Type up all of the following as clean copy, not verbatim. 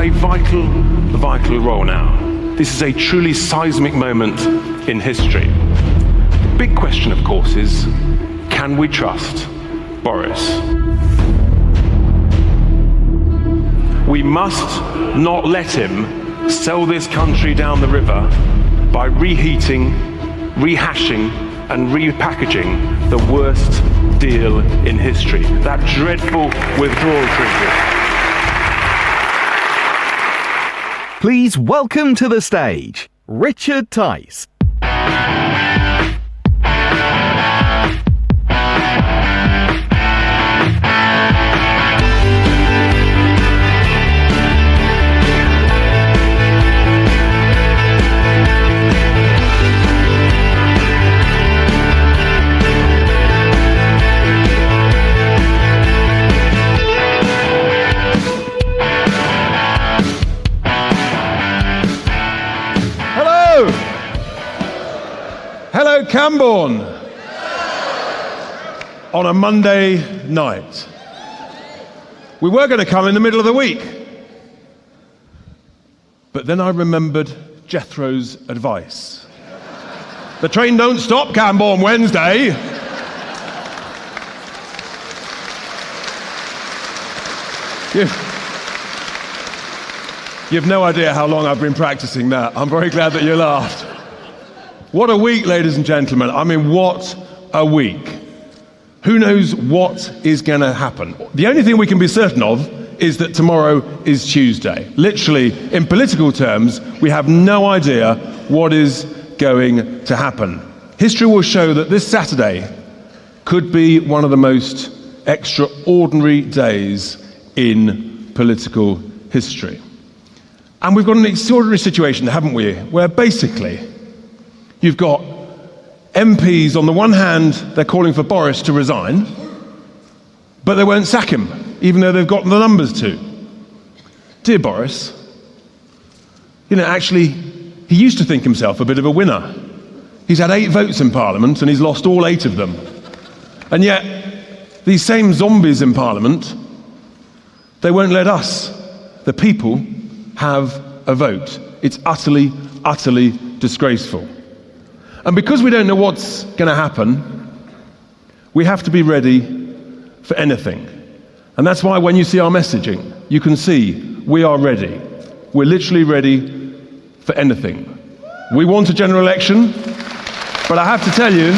a vital role now. This is a truly seismic moment in history. The big question, of course, is, can we trust Boris? We must not let him sell this country down the river by reheating, rehashing, and repackaging the worst deal in history, that dreadful withdrawal treaty. Please welcome to the stage, Richard Tice. Hello, Camborne. On a Monday night. We were going to come in the middle of the week. But then I remembered Jethro's advice. The train don't stop, Camborne, Wednesday. You've no idea how long I've been practicing that. I'm very glad that you laughed. What a week, ladies and gentlemen. I mean, what a week. Who knows what is going to happen? The only thing we can be certain of is that tomorrow is Tuesday. Literally, in political terms, we have no idea what is going to happen. History will show that this Saturday could be one of the most extraordinary days in political history. And we've got an extraordinary situation, haven't we, where basically you've got MPs, on the one hand, they're calling for Boris to resign, but they won't sack him, even though they've got the numbers to. Dear Boris, actually, he used to think himself a bit of a winner. He's had 8 votes in Parliament, and he's lost all 8 of them. And yet, these same zombies in Parliament, they won't let us, the people, have a vote. It's utterly, utterly disgraceful. And because we don't know what's going to happen, we have to be ready for anything. And that's why when you see our messaging, you can see we are ready. We're literally ready for anything. We want a general election, but I have to tell you,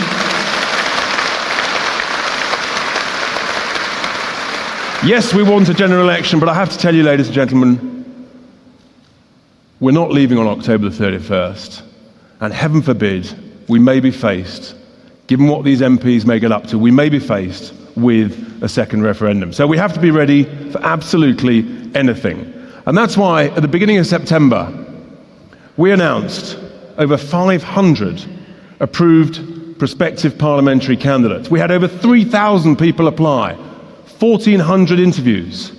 yes, we want a general election, but I have to tell you, ladies and gentlemen, we're not leaving on October the 31st. And heaven forbid, we may be faced, given what these MPs may get up to, we may be faced with a second referendum. So we have to be ready for absolutely anything. And that's why, at the beginning of September, we announced over 500 approved prospective parliamentary candidates. We had over 3,000 people apply, 1,400 interviews,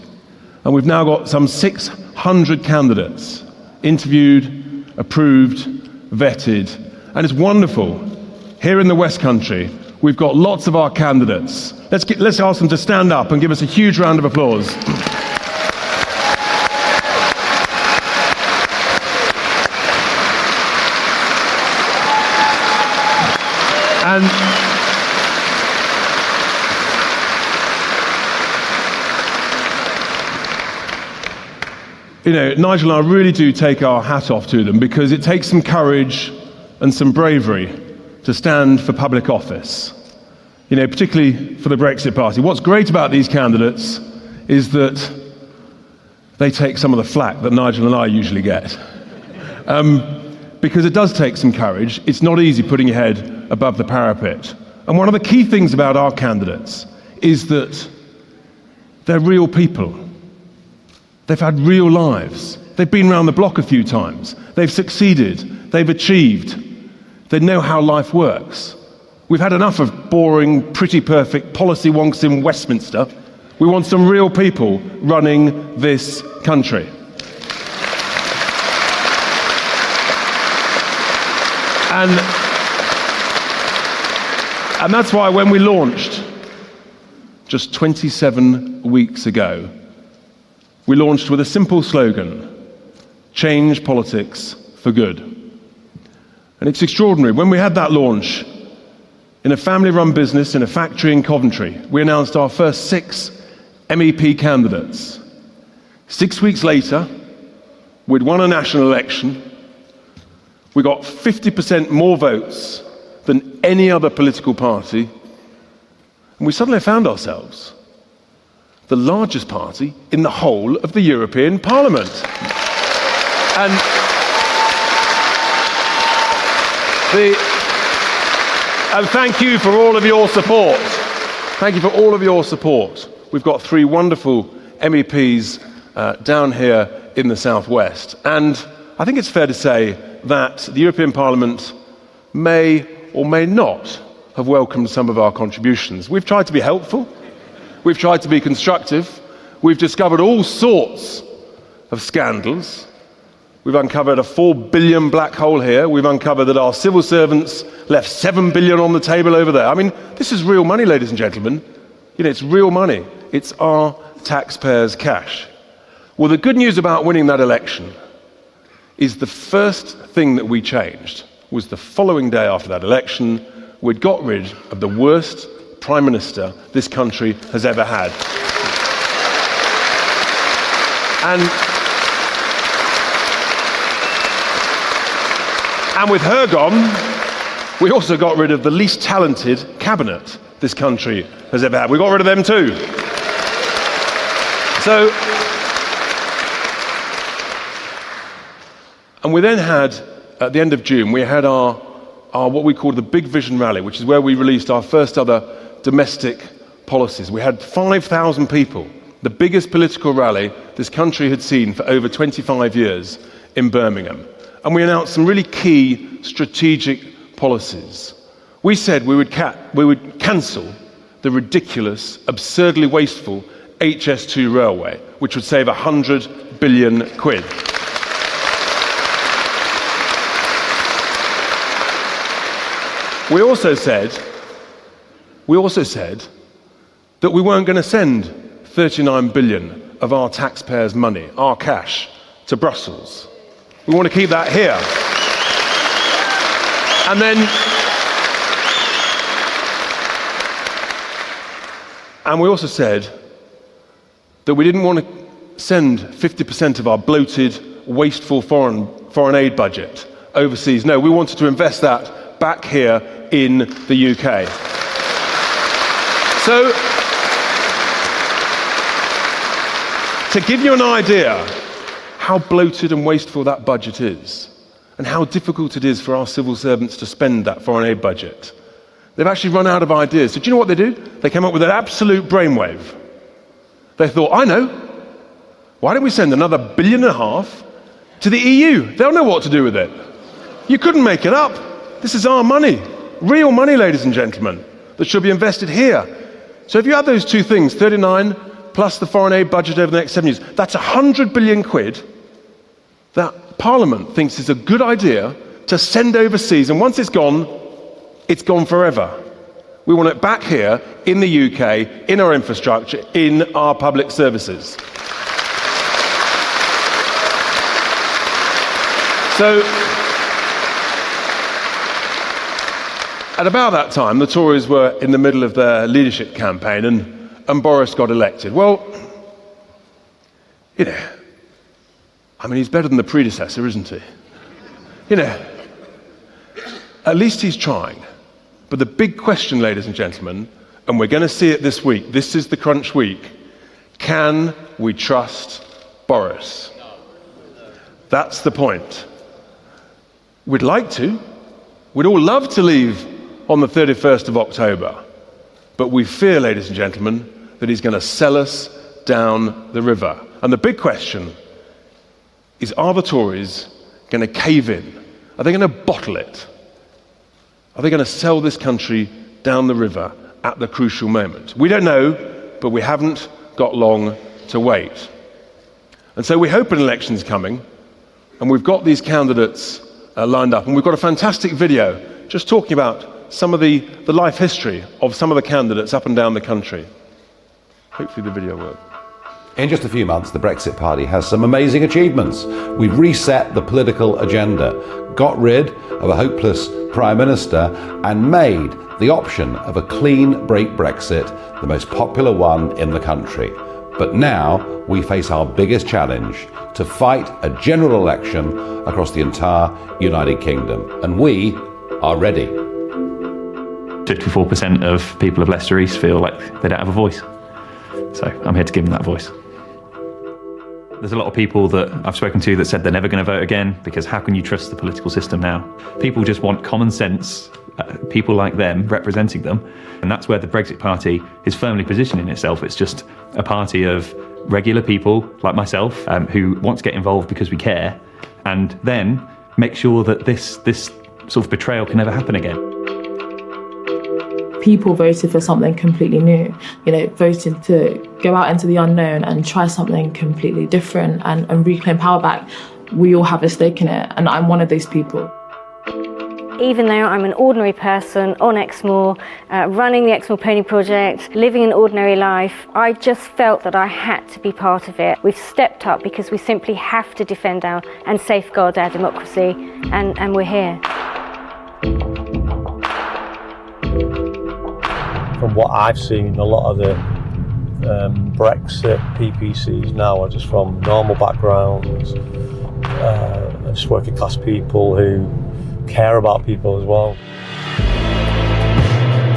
and we've now got some 600 candidates interviewed, approved, vetted. And it's wonderful. Here in the West Country, we've got lots of our candidates. Let's ask them to stand up and give us a huge round of applause. And Nigel and I really do take our hat off to them, because it takes some courage and some bravery to stand for public office, particularly for the Brexit Party. What's great about these candidates is that they take some of the flack that Nigel and I usually get. Because it does take some courage. It's not easy putting your head above the parapet. And one of the key things about our candidates is that they're real people. They've had real lives. They've been around the block a few times. They've succeeded. They've achieved. They know how life works. We've had enough of boring, pretty perfect policy wonks in Westminster. We want some real people running this country. And that's why when we launched just 27 weeks ago, we launched with a simple slogan: change politics for good. And it's extraordinary. When we had that launch in a family-run business in a factory in Coventry, we announced our first 6 MEP candidates. 6 weeks later, we'd won a national election. We got 50% more votes than any other political party. And we suddenly found ourselves the largest party in the whole of the European Parliament. And thank you for all of your support. Thank you for all of your support. We've got 3 wonderful MEPs down here in the southwest. And I think it's fair to say that the European Parliament may or may not have welcomed some of our contributions. We've tried to be helpful. We've tried to be constructive. We've discovered all sorts of scandals. We've uncovered a 4 billion black hole here. We've uncovered that our civil servants left 7 billion on the table over there. I mean, this is real money, ladies and gentlemen. You know, it's real money. It's our taxpayers' cash. Well, the good news about winning that election is the first thing that we changed was the following day after that election, we'd got rid of the worst Prime Minister this country has ever had. And with her gone, we also got rid of the least talented cabinet this country has ever had. We got rid of them too. And we then had, at the end of June, we had our what we called the Big Vision Rally, which is where we released our first other domestic policies. We had 5,000 people, the biggest political rally this country had seen for over 25 years in Birmingham. And we announced some really key strategic policies. We said we would cancel the ridiculous, absurdly wasteful HS2 railway, which would save 100 billion quid. We also said that we weren't going to send 39 billion of our taxpayers' money, our cash, to Brussels. We want to keep that here. And we also said that we didn't want to send 50% of our bloated, wasteful foreign aid budget overseas. No, we wanted to invest that back here in the UK. So, to give you an idea how bloated and wasteful that budget is, and how difficult it is for our civil servants to spend that foreign aid budget, they've actually run out of ideas. So do you know what they did? They came up with an absolute brainwave. They thought, I know, why don't we send another $1.5 billion to the EU? They'll know what to do with it. You couldn't make it up. This is our money, real money, ladies and gentlemen, that should be invested here. So if you add those two things, 39 plus the foreign aid budget over the next 7 years, that's 100 billion quid that Parliament thinks is a good idea to send overseas, and once it's gone forever. We want it back here in the UK, in our infrastructure, in our public services. So, at about that time, the Tories were in the middle of their leadership campaign, and Boris got elected. Well, you know, I mean, he's better than the predecessor, isn't he? You know, at least he's trying. But the big question, ladies and gentlemen, and we're going to see it this week, this is the crunch week, can we trust Boris? That's the point. We'd like to. We'd all love to leave on the 31st of October. But we fear, ladies and gentlemen, that he's going to sell us down the river. And the big question is, are the Tories going to cave in? Are they going to bottle it? Are they going to sell this country down the river at the crucial moment? We don't know, but we haven't got long to wait. And so we hope an election's coming, and we've got these candidates lined up, and we've got a fantastic video just talking about some of the life history of some of the candidates up and down the country. Hopefully the video works. In just a few months, the Brexit Party has some amazing achievements. We've reset the political agenda, got rid of a hopeless Prime Minister, and made the option of a clean break Brexit the most popular one in the country. But now we face our biggest challenge, to fight a general election across the entire United Kingdom. And we are ready. 54% of people of Leicester East feel like they don't have a voice. So I'm here to give them that voice. There's a lot of people that I've spoken to that said they're never going to vote again, because how can you trust the political system now? People just want common sense, people like them representing them. And that's where the Brexit Party is firmly positioning itself. It's just a party of regular people like myself who want to get involved because we care, and then make sure that this sort of betrayal can never happen again. People voted for something completely new, voted to go out into the unknown and try something completely different and reclaim power back. We all have a stake in it, and I'm one of those people. Even though I'm an ordinary person on Exmoor, running the Exmoor Pony Project, living an ordinary life, I just felt that I had to be part of it. We've stepped up because we simply have to defend and safeguard our democracy, and we're here. From what I've seen, a lot of the Brexit PPCs now are just from normal backgrounds, just working class people who care about people as well.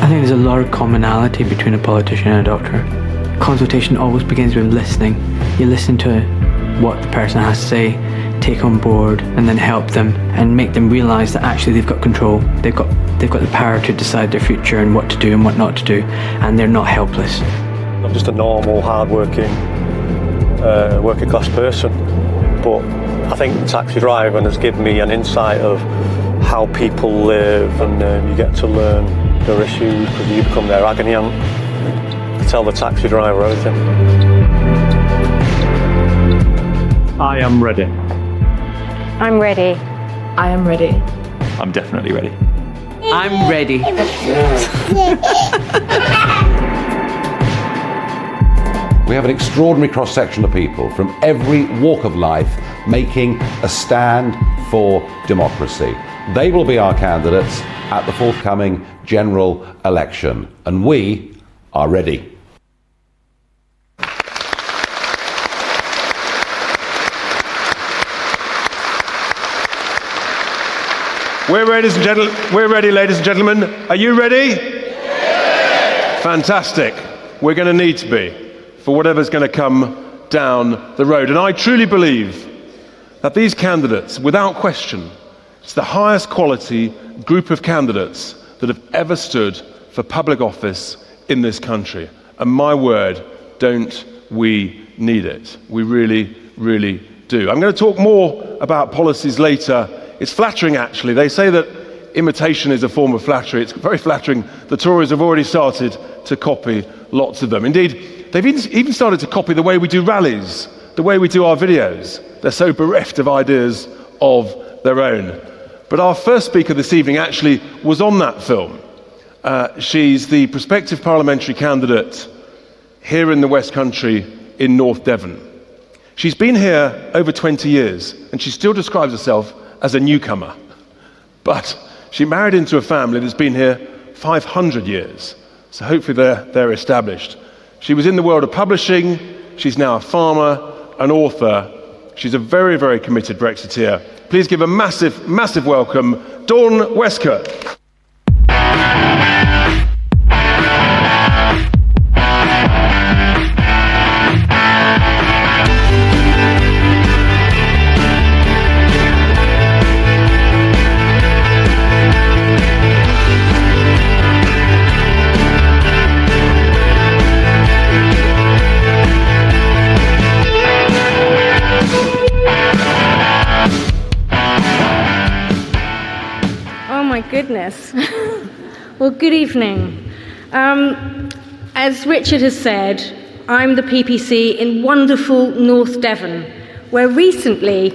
I think there's a lot of commonality between a politician and a doctor. Consultation always begins with listening. You listen to what the person has to say, take on board, and then help them and make them realise that actually they've got control. They've got the power to decide their future and what to do and what not to do, and they're not helpless. I'm just a normal, hard-working, working class person, but I think taxi driving has given me an insight of how people live, and you get to learn their issues because you become their agony aunt. You tell the taxi driver everything. I am ready. I'm ready. I am ready. I'm definitely ready. I'm ready. We have an extraordinary cross-section of people from every walk of life making a stand for democracy. They will be our candidates at the forthcoming general election, and we are ready. We're ready, ladies and gentlemen. Are you ready? Yes. Fantastic. We're going to need to be for whatever's going to come down the road. And I truly believe that these candidates, without question, it's the highest quality group of candidates that have ever stood for public office in this country. And my word, don't we need it? We really, really do. I'm going to talk more about policies later. It's flattering, actually. They say that imitation is a form of flattery. It's very flattering. The Tories have already started to copy lots of them. Indeed, they've even started to copy the way we do rallies, the way we do our videos. They're so bereft of ideas of their own. But our first speaker this evening actually was on that film. She's the prospective parliamentary candidate here in the West Country in North Devon. She's been here over 20 years, and she still describes herself as a newcomer. But she married into a family that's been here 500 years. So hopefully they're established. She was in the world of publishing. She's now a farmer, an author. She's a very, very committed Brexiteer. Please give a massive, massive welcome, Dawn Westcott. Goodness. Well, good evening. As Richard has said, I'm the PPC in wonderful North Devon, where recently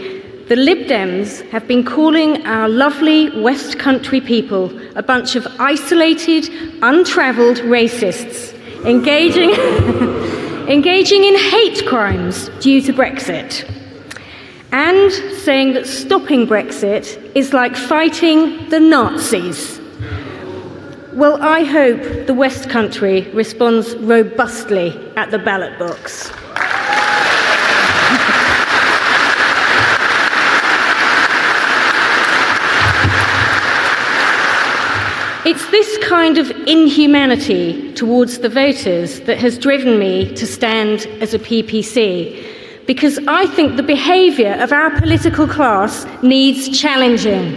the Lib Dems have been calling our lovely West Country people a bunch of isolated, untravelled racists, engaging engaging in hate crimes due to Brexit, and saying that stopping Brexit is like fighting the Nazis. Well, I hope the West Country responds robustly at the ballot box. It's this kind of inhumanity towards the voters that has driven me to stand as a PPC, because I think the behaviour of our political class needs challenging.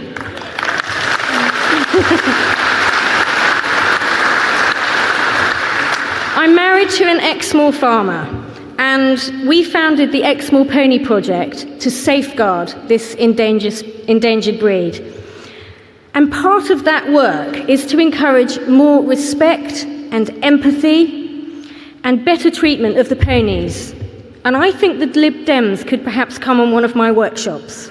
I'm married to an Exmoor farmer, and we founded the Exmoor Pony Project to safeguard this endangered breed. And part of that work is to encourage more respect and empathy and better treatment of the ponies. And I think the Lib Dems could perhaps come on one of my workshops.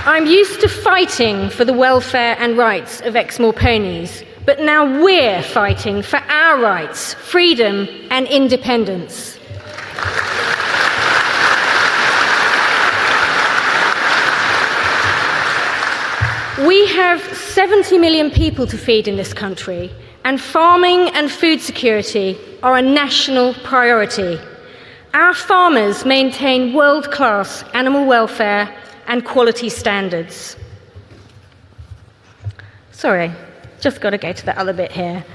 I'm used to fighting for the welfare and rights of Exmoor ponies, but now we're fighting for our rights, freedom and independence. We have 70 million people to feed in this country, and farming and food security are a national priority. Our farmers maintain world-class animal welfare and quality standards. Sorry, just got to go to that other bit here.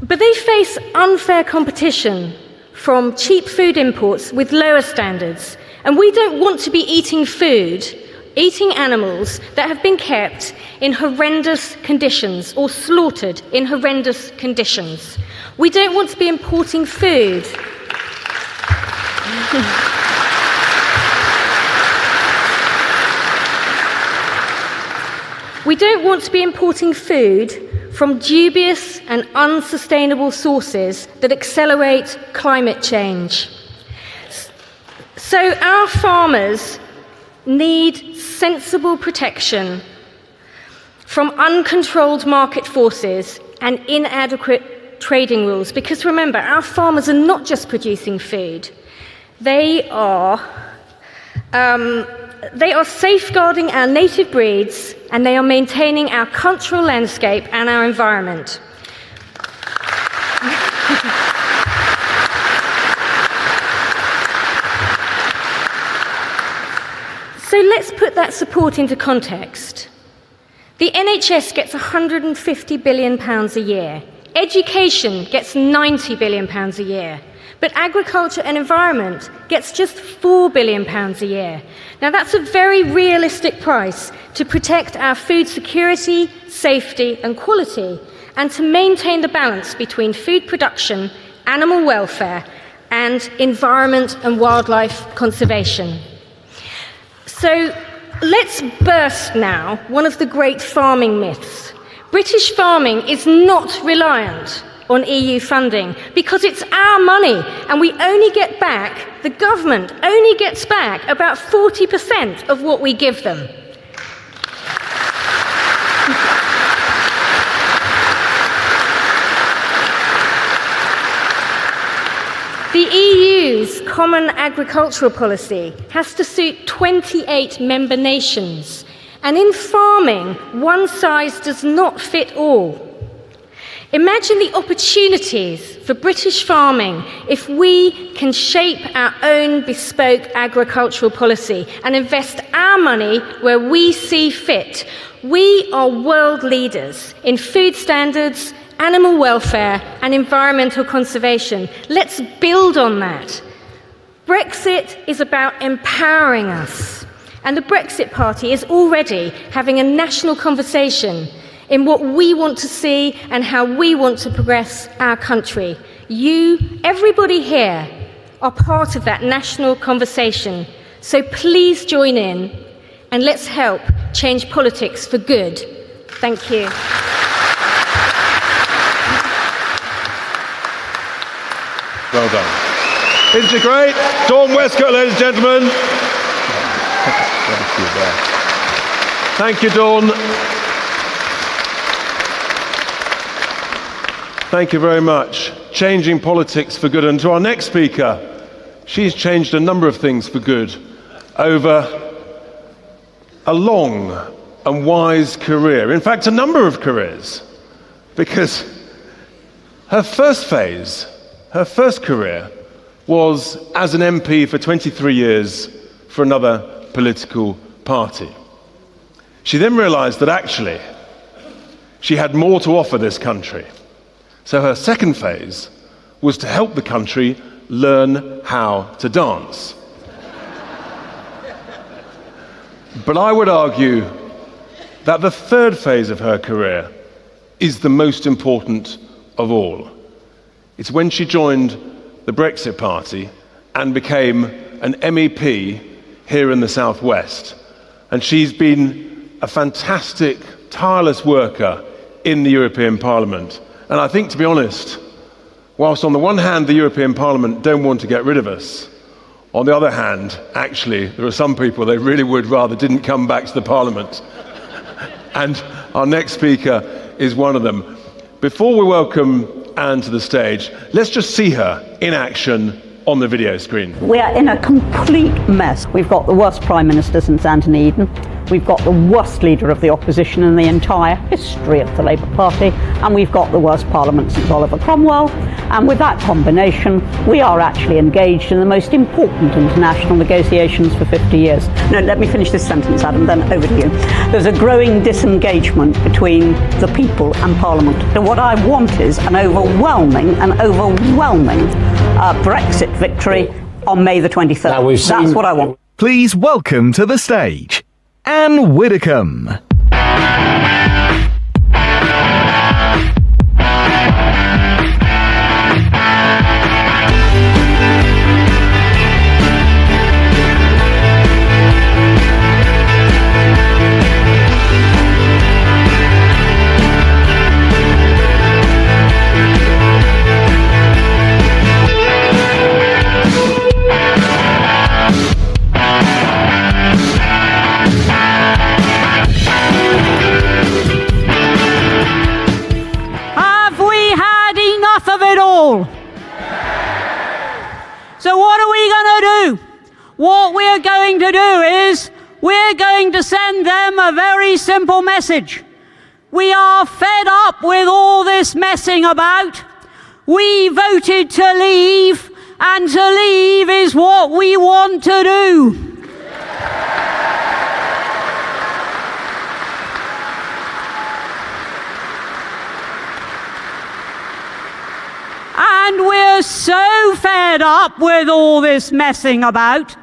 But they face unfair competition from cheap food imports with lower standards, and we don't want to be eating animals that have been kept in horrendous conditions or slaughtered in horrendous conditions. We don't want to be importing food. We don't want to be importing food from dubious and unsustainable sources that accelerate climate change. So our farmers need sensible protection from uncontrolled market forces and inadequate trading rules, because remember, our farmers are not just producing food. They are safeguarding our native breeds, and they are maintaining our cultural landscape and our environment. So let's put that support into context. The NHS gets £150 billion a year. Education gets £90 billion a year. But agriculture and environment gets just £4 billion a year. Now that's a very realistic price to protect our food security, safety and quality, and to maintain the balance between food production, animal welfare, and environment and wildlife conservation. So let's burst now one of the great farming myths. British farming is not reliant on EU funding because it's our money, and we only get back, the government only gets back about 40% of what we give them. The EU's Common Agricultural Policy has to suit 28 member nations, and in farming, one size does not fit all. Imagine the opportunities for British farming if we can shape our own bespoke agricultural policy and invest our money where we see fit. We are world leaders in food standards, animal welfare and environmental conservation. Let's build on that. Brexit is about empowering us, and the Brexit Party is already having a national conversation in what we want to see and how we want to progress our country. You, everybody here, are part of that national conversation. So please join in and let's help change politics for good. Thank you. Well done. Integrate. Dawn Westcott, ladies and gentlemen. Thank you, Dawn. Thank you very much. Changing politics for good. And to our next speaker, she's changed a number of things for good over a long and wise career. In fact, a number of careers. Because her first phase, her first career, was as an MP for 23 years for another political party. She then realised that actually she had more to offer this country. So her second phase was to help the country learn how to dance. But I would argue that the third phase of her career is the most important of all. It's when she joined the Brexit Party and became an MEP here in the Southwest. And she's been a fantastic, tireless worker in the European Parliament. And I think, to be honest, whilst on the one hand the European Parliament don't want to get rid of us, on the other hand, actually, there are some people they really would rather didn't come back to the Parliament. And our next speaker is one of them. Before we welcome Anne to the stage, let's just see her in action on the video screen. We are in a complete mess. We've got the worst Prime Minister since Anthony Eden. We've got the worst leader of the opposition in the entire history of the Labour Party, and we've got the worst Parliament since Oliver Cromwell. And with that combination, we are actually engaged in the most important international negotiations for 50 years. No, let me finish this sentence, Adam, then over to you. There's a growing disengagement between the people and Parliament. And what I want is an overwhelming Brexit victory on May the 23rd. That's what I want. Please welcome to the stage, Anne Widdecombe. So what are we going to do? What we're going to do is we're going to send them a very simple message. We are fed up with all this messing about. We voted to leave, and to leave is what we want to do. And we're so fed up with all this messing about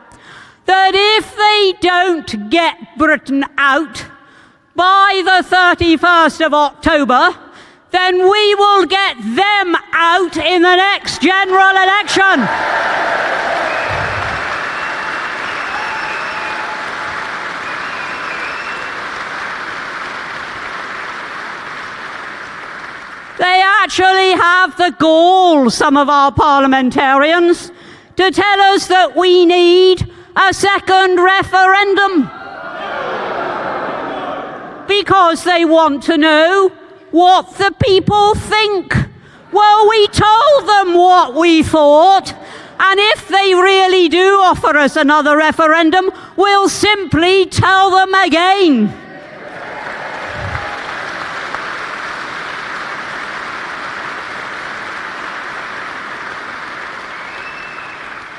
that if they don't get Britain out by the 31st of October, then we will get them out in the next general election. They actually have the gall, some of our parliamentarians, to tell us that we need a second referendum. Because they want to know what the people think. Well, we told them what we thought, and if they really do offer us another referendum, we'll simply tell them again.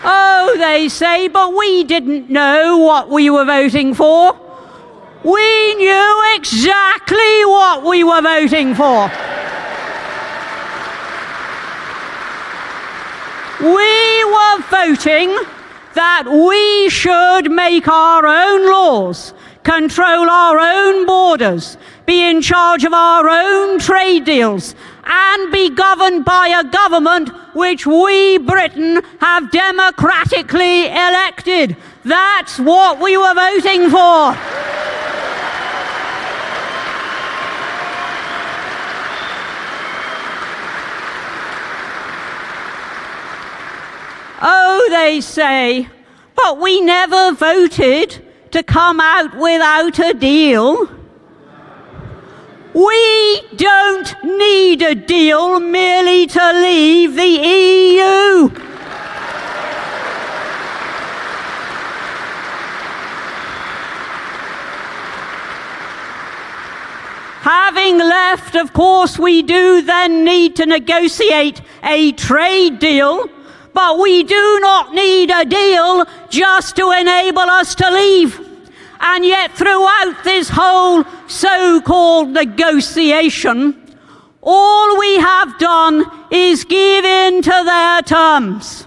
Oh, they say, but we didn't know what we were voting for. We knew exactly what we were voting for. We were voting that we should make our own laws, control our own borders, be in charge of our own trade deals, and be governed by a government which we, Britain, have democratically elected. That's what we were voting for. Oh, they say, but we never voted to come out without a deal. We don't need a deal merely to leave the EU. Having left, of course, we do then need to negotiate a trade deal, but we do not need a deal just to enable us to leave. And yet throughout this whole so-called negotiation, all we have done is give in to their terms.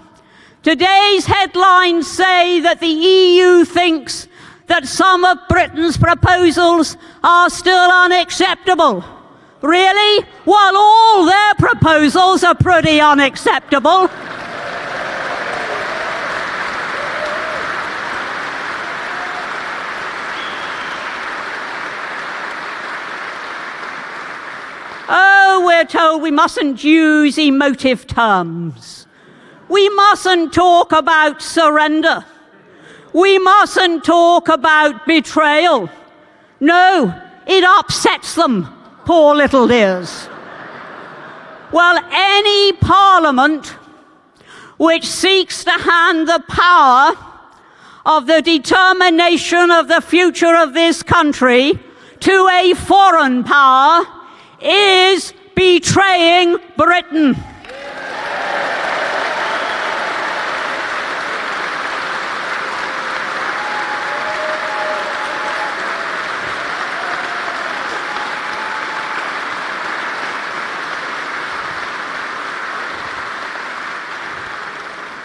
Today's headlines say that the EU thinks that some of Britain's proposals are still unacceptable. Really? Well, all their proposals are pretty unacceptable. Oh, we're told we mustn't use emotive terms. We mustn't talk about surrender. We mustn't talk about betrayal. No, it upsets them, poor little dears. Well, any parliament which seeks to hand the power of the determination of the future of this country to a foreign power is betraying Britain.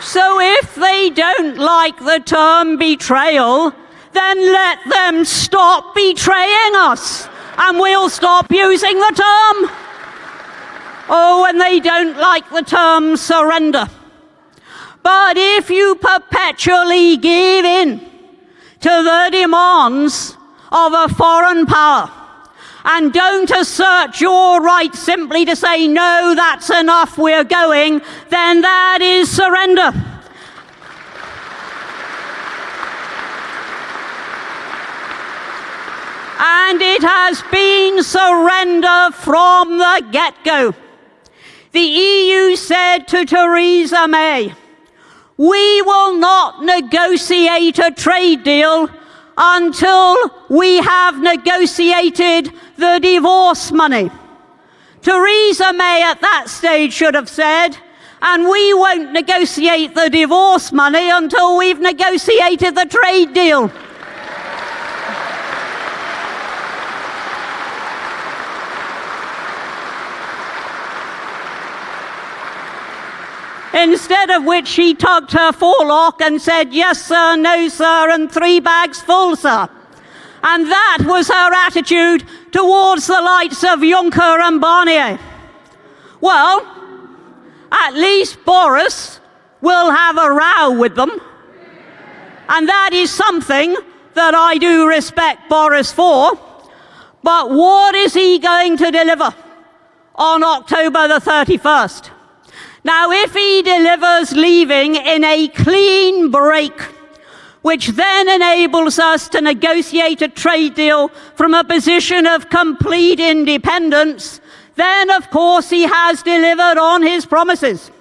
So if they don't like the term betrayal, then let them stop betraying us, and we'll stop using the term. Oh, and they don't like the term surrender. But if you perpetually give in to the demands of a foreign power and don't assert your right simply to say, no, that's enough, we're going, then that is surrender. And it has been surrender from the get-go. The EU said to Theresa May, we will not negotiate a trade deal until we have negotiated the divorce money. Theresa May at that stage should have said, and we won't negotiate the divorce money until we've negotiated the trade deal. Instead of which she tugged her forelock and said, yes, sir, no, sir, and 3 bags full, sir. And that was her attitude towards the likes of Juncker and Barnier. Well, at least Boris will have a row with them. And that is something that I do respect Boris for. But what is he going to deliver on October the 31st? Now, if he delivers leaving in a clean break, which then enables us to negotiate a trade deal from a position of complete independence, then, of course, he has delivered on his promises.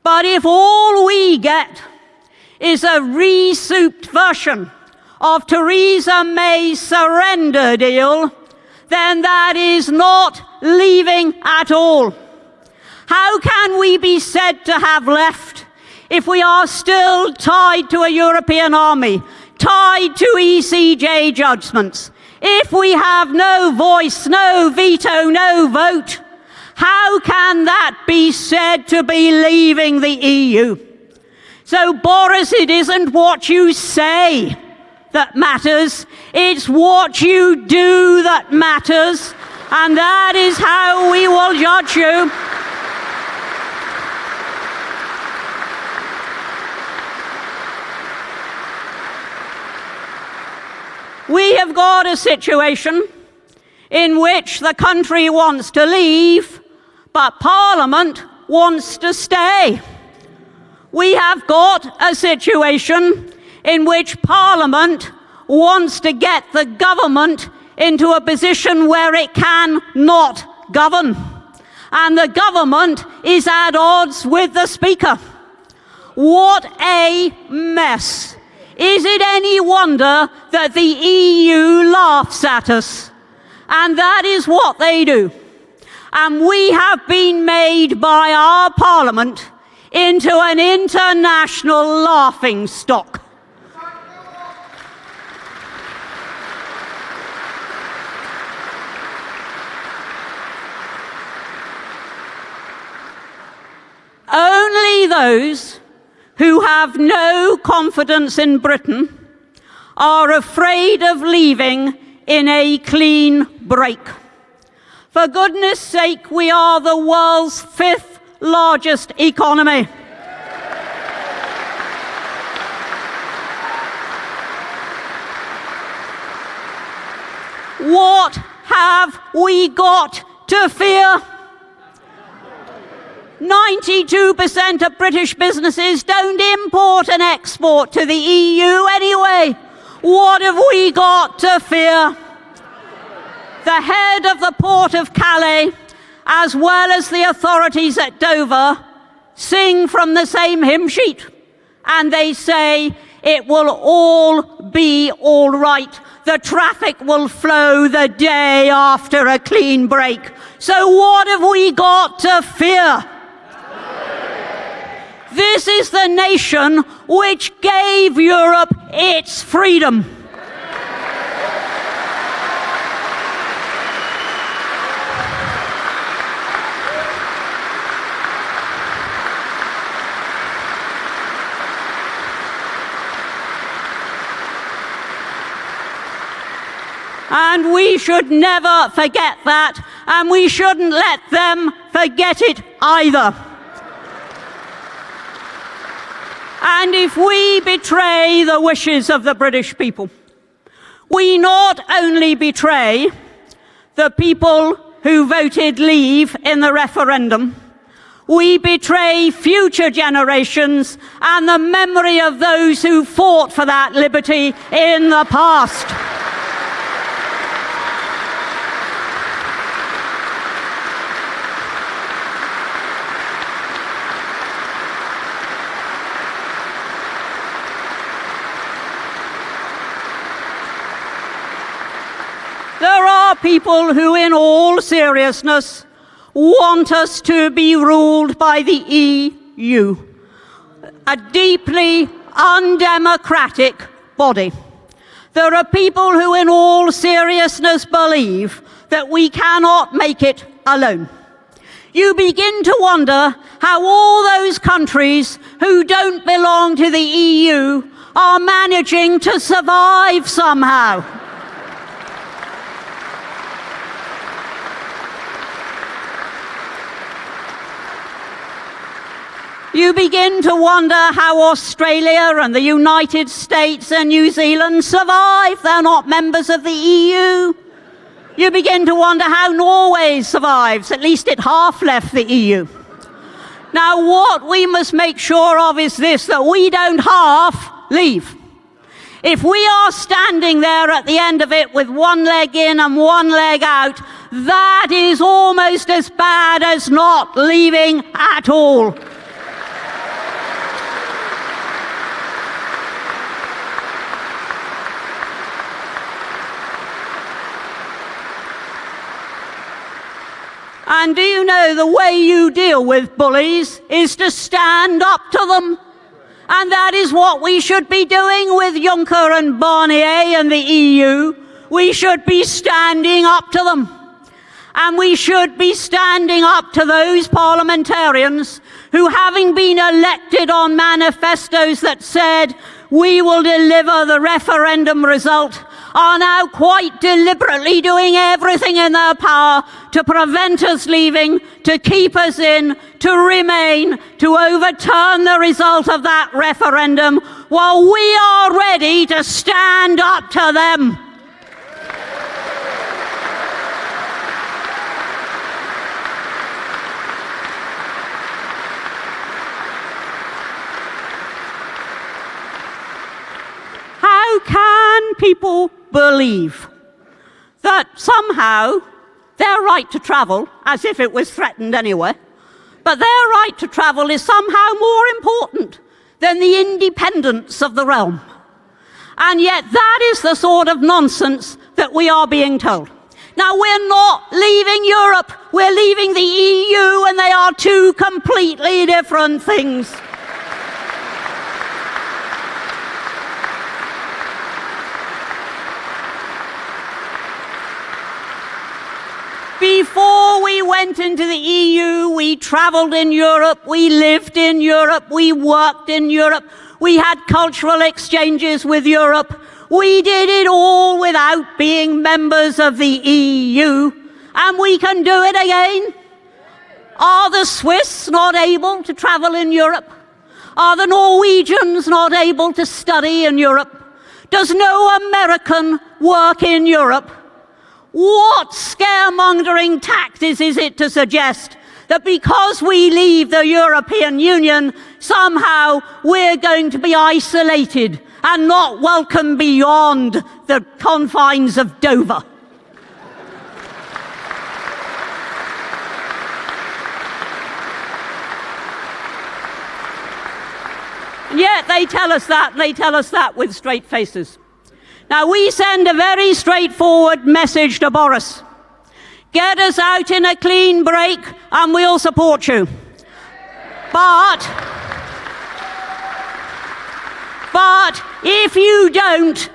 But if all we get is a re-souped version of Theresa May's surrender deal, then that is not leaving at all. How can we be said to have left if we are still tied to a European army, tied to ECJ judgments? If we have no voice, no veto, no vote, how can that be said to be leaving the EU? So, Boris, it isn't what you say that matters, it's what you do that matters, and that is how we will judge you. We have got a situation in which the country wants to leave, but Parliament wants to stay. We have got a situation in which Parliament wants to get the government into a position where it cannot govern. And the government is at odds with the Speaker. What a mess. Is it any wonder that the EU laughs at us? And that is what they do. And we have been made by our Parliament into an international laughing stock. Only those who have no confidence in Britain are afraid of leaving in a clean break. For goodness sake, we are the world's 5th largest economy. What have we got to fear? 92% of British businesses don't import and export to the EU anyway. What have we got to fear? The head of the port of Calais, as well as the authorities at Dover, sing from the same hymn sheet, and they say it will all be all right. The traffic will flow the day after a clean break. So what have we got to fear? This is the nation which gave Europe its freedom. And we should never forget that, and we shouldn't let them forget it either. And if we betray the wishes of the British people, we not only betray the people who voted leave in the referendum, we betray future generations and the memory of those who fought for that liberty in the past. There are people who, in all seriousness, want us to be ruled by the EU, a deeply undemocratic body. There are people who, in all seriousness, believe that we cannot make it alone. You begin to wonder how all those countries who don't belong to the EU are managing to survive somehow. You begin to wonder how Australia and the United States and New Zealand survive. They're not members of the EU. You begin to wonder how Norway survives. At least it half left the EU. Now, what we must make sure of is this, that we don't half leave. If we are standing there at the end of it with one leg in and one leg out, that is almost as bad as not leaving at all. And do you know the way you deal with bullies is to stand up to them? And that is what we should be doing with Juncker and Barnier and the EU. We should be standing up to them. And we should be standing up to those parliamentarians who, having been elected on manifestos that said, we will deliver the referendum result, are now quite deliberately doing everything in their power to prevent us leaving, to keep us in, to remain, to overturn the result of that referendum, while we are ready to stand up to them. How can people believe that that somehow their right to travel, as if it was threatened anyway, but their right to travel is somehow more important than the independence of the realm. And yet that is the sort of nonsense that we are being told. Now, we're not leaving Europe, we're leaving the EU, and they are two completely different things. Before we went into the EU, we travelled in Europe, we lived in Europe, we worked in Europe, we had cultural exchanges with Europe. We did it all without being members of the EU, and we can do it again. Are the Swiss not able to travel in Europe? Are the Norwegians not able to study in Europe? Does no American work in Europe? What scaremongering tactics is it to suggest that because we leave the European Union, somehow we're going to be isolated and not welcome beyond the confines of Dover? Yet they tell us that, and they tell us that with straight faces. Now, we send a very straightforward message to Boris. Get us out in a clean break and we'll support you. But if you don't,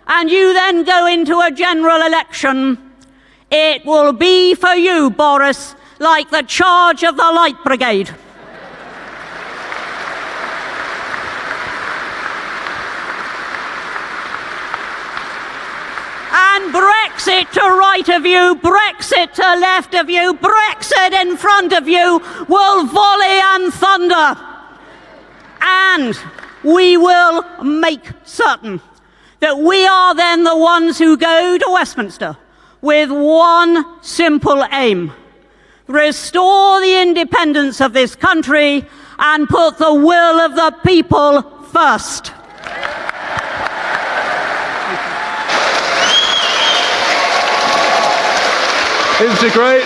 and you then go into a general election, it will be for you, Boris, like the charge of the Light Brigade. And Brexit to right of you, Brexit to left of you, Brexit in front of you will volley and thunder. And we will make certain that we are then the ones who go to Westminster with one simple aim: restore the independence of this country and put the will of the people first. Isn't it great?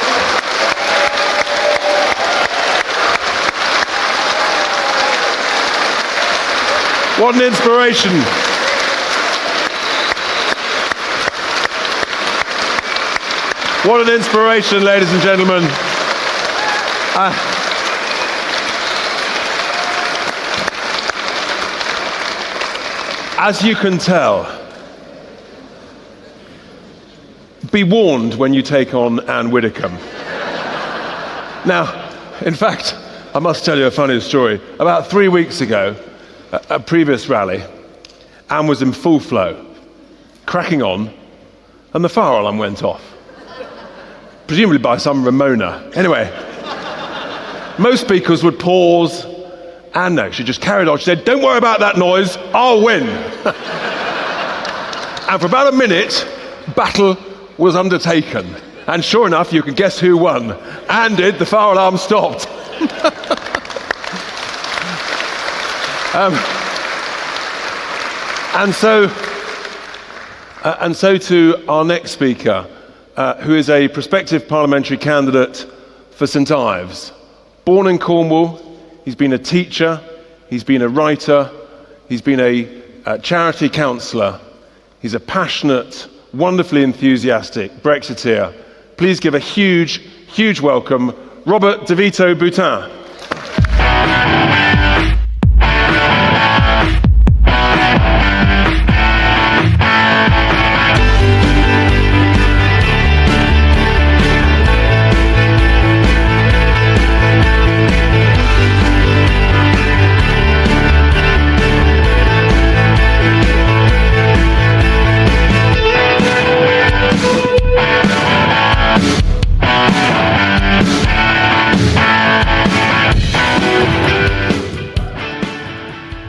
What an inspiration. What an inspiration, ladies and gentlemen. As you can tell, be warned when you take on Anne Widdecombe. Now, in fact, I must tell you a funny story. About 3 weeks ago, at a previous rally, Anne was in full flow, cracking on, and the fire alarm went off. Presumably by some Ramona. Anyway, most speakers would pause, and no, she just carried on. She said, "Don't worry about that noise, I'll win." And for about a minute, battle was undertaken. And sure enough, you can guess who won. Anne did. The fire alarm stopped. And so to our next speaker, who is a prospective parliamentary candidate for St Ives. Born in Cornwall, he's been a teacher, he's been a writer, he's been a charity counsellor, he's a passionate, wonderfully enthusiastic Brexiteer. Please give a huge, huge welcome, Robert DeVito Boutin.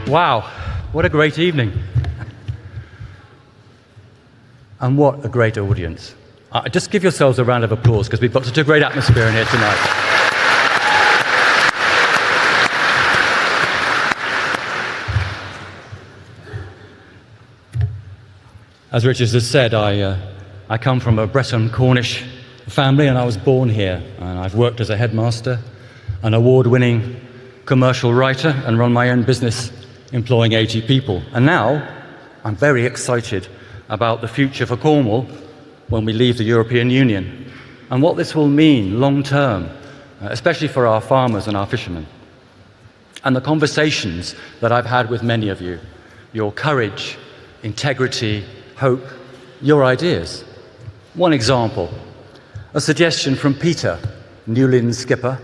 Wow, what a great evening. And what a great audience. Just give yourselves a round of applause because we've got such a great atmosphere in here tonight. As Richard has said, I I come from a Breton Cornish family, and I was born here. And I've worked as a headmaster, an award-winning commercial writer, and run my own business employing 80 people. And now I'm very excited about the future for Cornwall when we leave the European Union and what this will mean long term, especially for our farmers and our fishermen. And the conversations that I've had with many of you, your courage, integrity, hope, your ideas. One example, a suggestion from Peter, Newlin's skipper,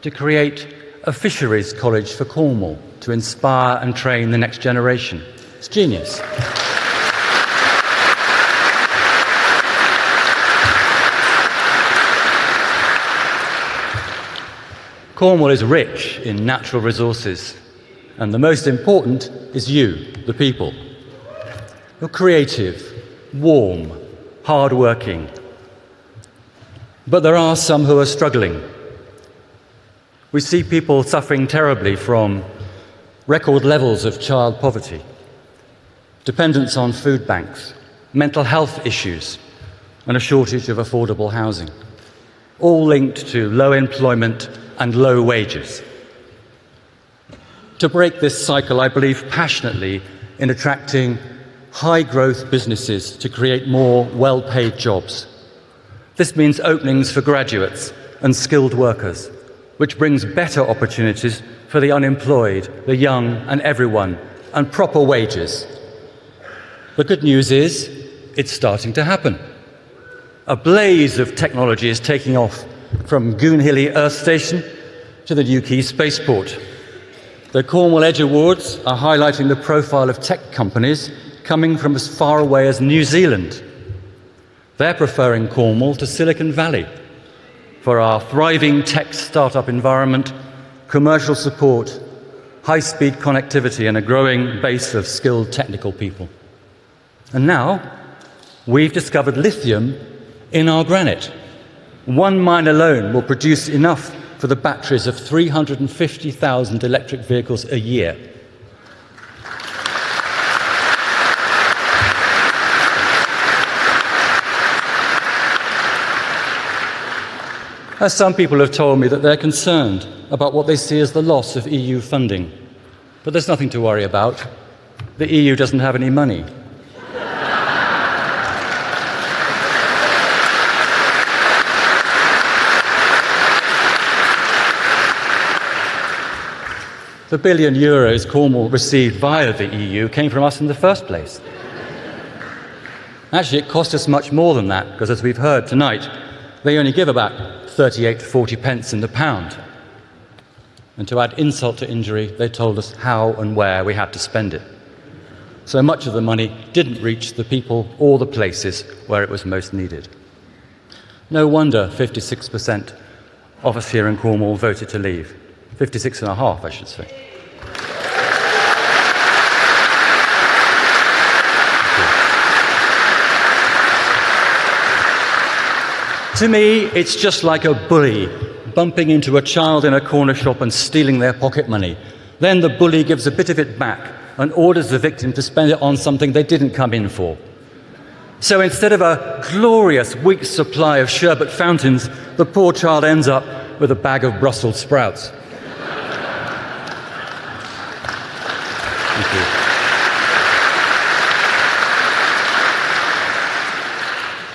to create a fisheries college for Cornwall to inspire and train the next generation. It's genius. Cornwall is rich in natural resources, and the most important is you, the people. You're creative, warm, hard-working. But there are some who are struggling. We see people suffering terribly from record levels of child poverty, dependence on food banks, mental health issues, and a shortage of affordable housing, all linked to low employment and low wages. To break this cycle, I believe passionately in attracting high-growth businesses to create more well-paid jobs. This means openings for graduates and skilled workers, which brings better opportunities for the unemployed, the young, and everyone, and proper wages. The good news is, it's starting to happen. A blaze of technology is taking off from Goonhilly Earth Station to the Newquay Spaceport. The Cornwall Edge Awards are highlighting the profile of tech companies coming from as far away as New Zealand. They're preferring Cornwall to Silicon Valley for our thriving tech startup environment, commercial support, high-speed connectivity, and a growing base of skilled technical people. And now, we've discovered lithium in our granite. One mine alone will produce enough for the batteries of 350,000 electric vehicles a year. As some people have told me that they're concerned about what they see as the loss of EU funding. But there's nothing to worry about. The EU doesn't have any money. The billion euros Cornwall received via the EU came from us in the first place. Actually, it cost us much more than that, because as we've heard tonight, they only give about 38 to 40 pence in the pound. And to add insult to injury, they told us how and where we had to spend it. So much of the money didn't reach the people or the places where it was most needed. No wonder 56% of us here in Cornwall voted to leave. 56.5%, I should say. To me, it's just like a bully bumping into a child in a corner shop and stealing their pocket money. Then the bully gives a bit of it back and orders the victim to spend it on something they didn't come in for. So instead of a glorious week's supply of sherbet fountains, the poor child ends up with a bag of Brussels sprouts. Thank you.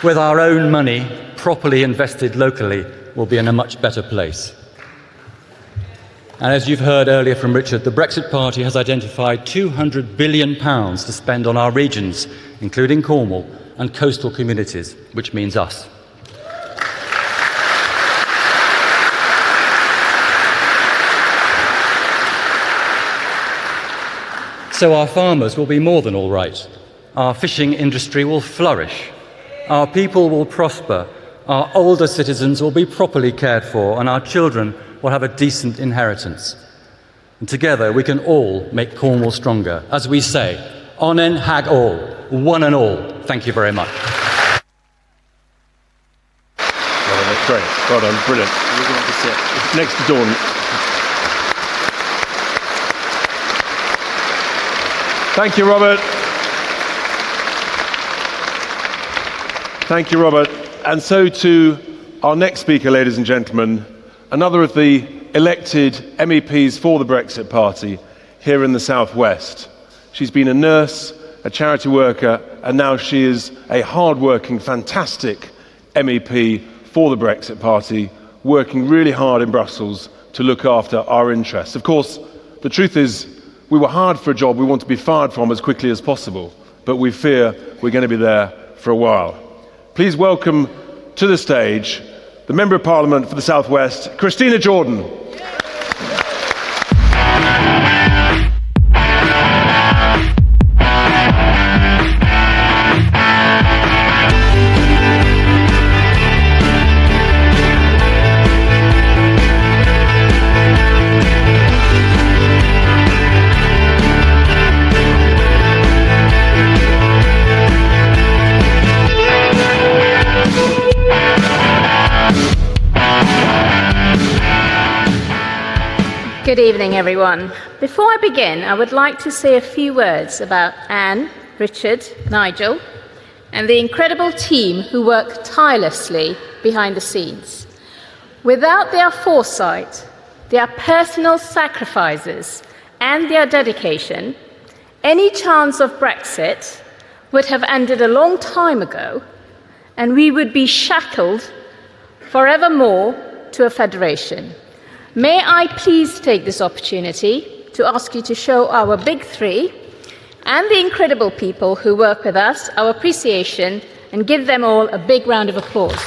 With our own money, properly invested locally, we'll be in a much better place. And as you've heard earlier from Richard, the Brexit Party has identified £200 billion to spend on our regions, including Cornwall and coastal communities, which means us. So our farmers will be more than all right. Our fishing industry will flourish. Our people will prosper. Our older citizens will be properly cared for, and our children will have a decent inheritance. And together we can all make Cornwall stronger. As we say, onen hag all, one and all. Thank you very much. Well, that's great. Well done, brilliant. Next to Dawn. Thank you, Robert. Thank you, Robert. And so to our next speaker, ladies and gentlemen, another of the elected MEPs for the Brexit Party here in the Southwest. She's been a nurse, a charity worker, and now she is a hard-working, fantastic MEP for the Brexit Party, working really hard in Brussels to look after our interests. Of course, the truth is, we were hired for a job we want to be fired from as quickly as possible, but we fear we're going to be there for a while. Please welcome to the stage the Member of Parliament for the Southwest, Christina Jordan. Good evening, everyone. Before I begin, I would like to say a few words about Anne, Richard, Nigel, and the incredible team who work tirelessly behind the scenes. Without their foresight, their personal sacrifices, and their dedication, any chance of Brexit would have ended a long time ago, and we would be shackled forevermore to a federation. May I please take this opportunity to ask you to show our big three and the incredible people who work with us our appreciation and give them all a big round of applause.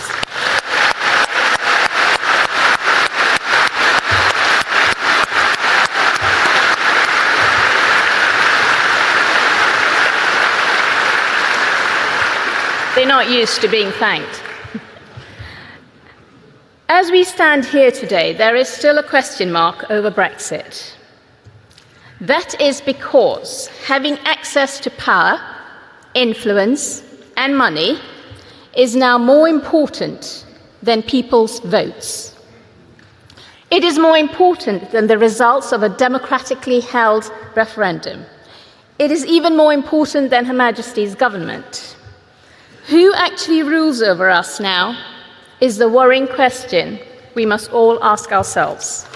They're not used to being thanked. As we stand here today, there is still a question mark over Brexit. That is because having access to power, influence, and money is now more important than people's votes. It is more important than the results of a democratically held referendum. It is even more important than Her Majesty's government. Who actually rules over us now is the worrying question we must all ask ourselves.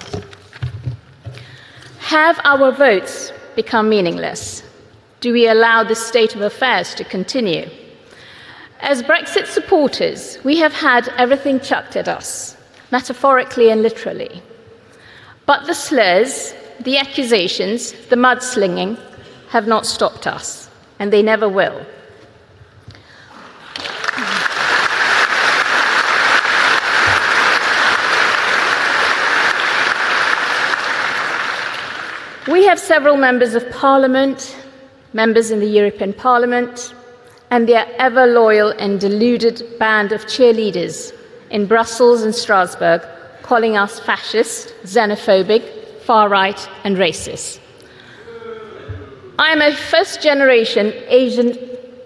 Have our votes become meaningless? Do we allow this state of affairs to continue? As Brexit supporters, we have had everything chucked at us, metaphorically and literally. But the slurs, the accusations, the mudslinging have not stopped us, and they never will. We have several members of Parliament, members in the European Parliament, and their ever-loyal and deluded band of cheerleaders in Brussels and Strasbourg calling us fascist, xenophobic, far-right and racist. I am a first-generation Asian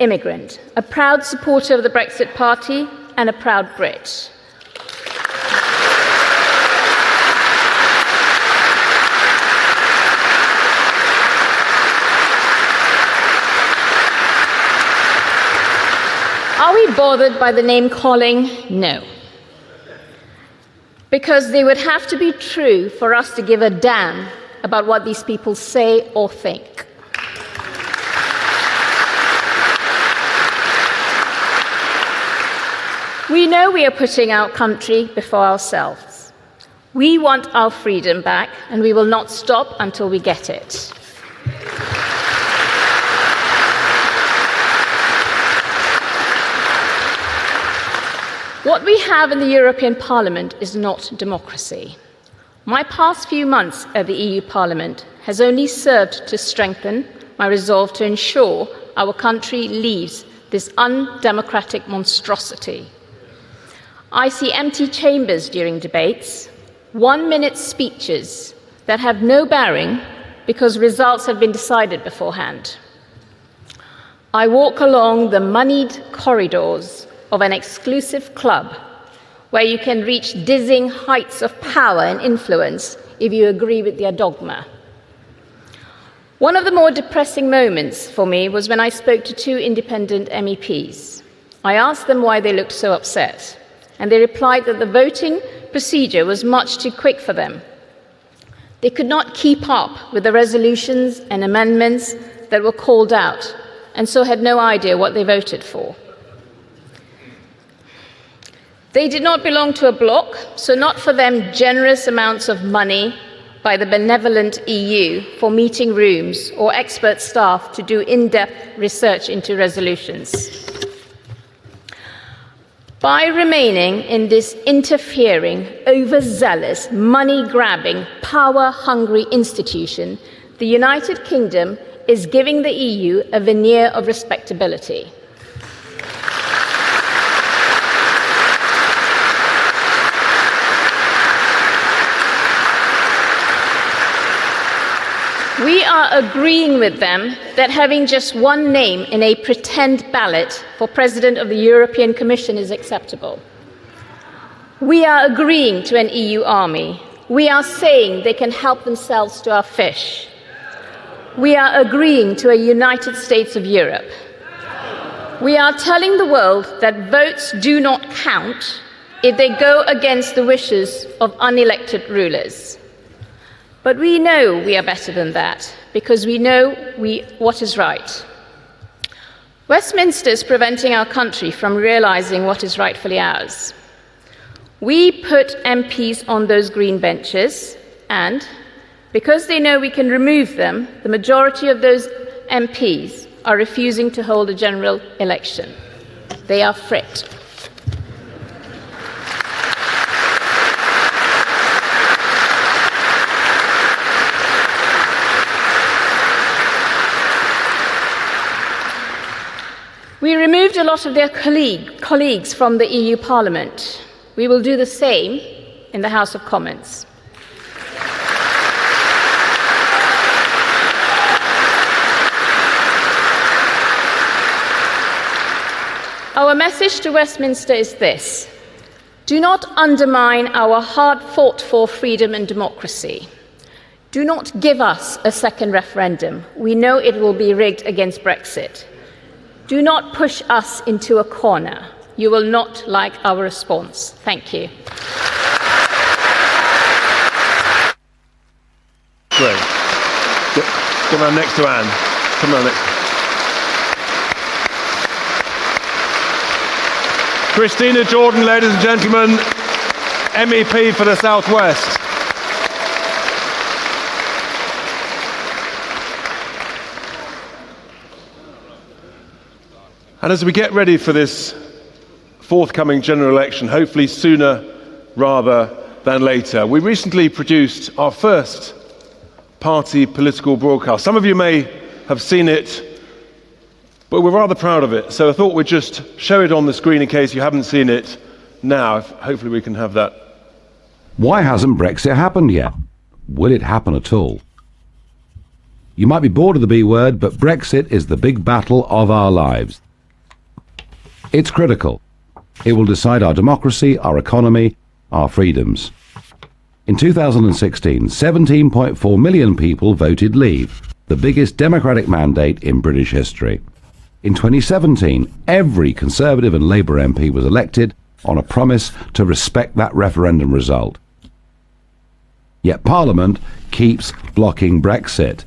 immigrant, a proud supporter of the Brexit Party and a proud Brit. Are we bothered by the name-calling? No. Because they would have to be true for us to give a damn about what these people say or think. We know we are putting our country before ourselves. We want our freedom back, and we will not stop until we get it. What we have in the European Parliament is not democracy. My past few months at the EU Parliament has only served to strengthen my resolve to ensure our country leaves this undemocratic monstrosity. I see empty chambers during debates, 1-minute speeches that have no bearing because results have been decided beforehand. I walk along the moneyed corridors of an exclusive club where you can reach dizzying heights of power and influence if you agree with their dogma. One of the more depressing moments for me was when I spoke to two independent MEPs. I asked them why they looked so upset, and they replied that the voting procedure was much too quick for them. They could not keep up with the resolutions and amendments that were called out, and so had no idea what they voted for. They did not belong to a bloc, so not for them generous amounts of money by the benevolent EU for meeting rooms or expert staff to do in-depth research into resolutions. By remaining in this interfering, overzealous, money-grabbing, power-hungry institution, the United Kingdom is giving the EU a veneer of respectability. We are agreeing with them that having just one name in a pretend ballot for President of the European Commission is acceptable. We are agreeing to an EU army. We are saying they can help themselves to our fish. We are agreeing to a United States of Europe. We are telling the world that votes do not count if they go against the wishes of unelected rulers. But we know we are better than that, because we know what is right. Westminster is preventing our country from realising what is rightfully ours. We put MPs on those green benches, and because they know we can remove them, the majority of those MPs are refusing to hold a general election. They are fret. We removed a lot of their colleagues from the EU Parliament. We will do the same in the House of Commons. Our message to Westminster is this: do not undermine our hard-fought-for freedom and democracy. Do not give us a second referendum. We know it will be rigged against Brexit. Do not push us into a corner. You will not like our response. Thank you. Great. Come on next to Anne. Come on next. Christina Jordan, ladies and gentlemen, MEP for the South West. And as we get ready for this forthcoming general election, hopefully sooner rather than later, we recently produced our first party political broadcast. Some of you may have seen it, but we're rather proud of it. So I thought we'd just show it on the screen in case you haven't seen it now. Hopefully we can have that. Why hasn't Brexit happened yet? Will it happen at all? You might be bored of the B word, but Brexit is the big battle of our lives. It's critical. It will decide our democracy, our economy, our freedoms. In 2016, 17.4 million people voted Leave, the biggest democratic mandate in British history. In 2017, every Conservative and Labour MP was elected on a promise to respect that referendum result. Yet Parliament keeps blocking Brexit.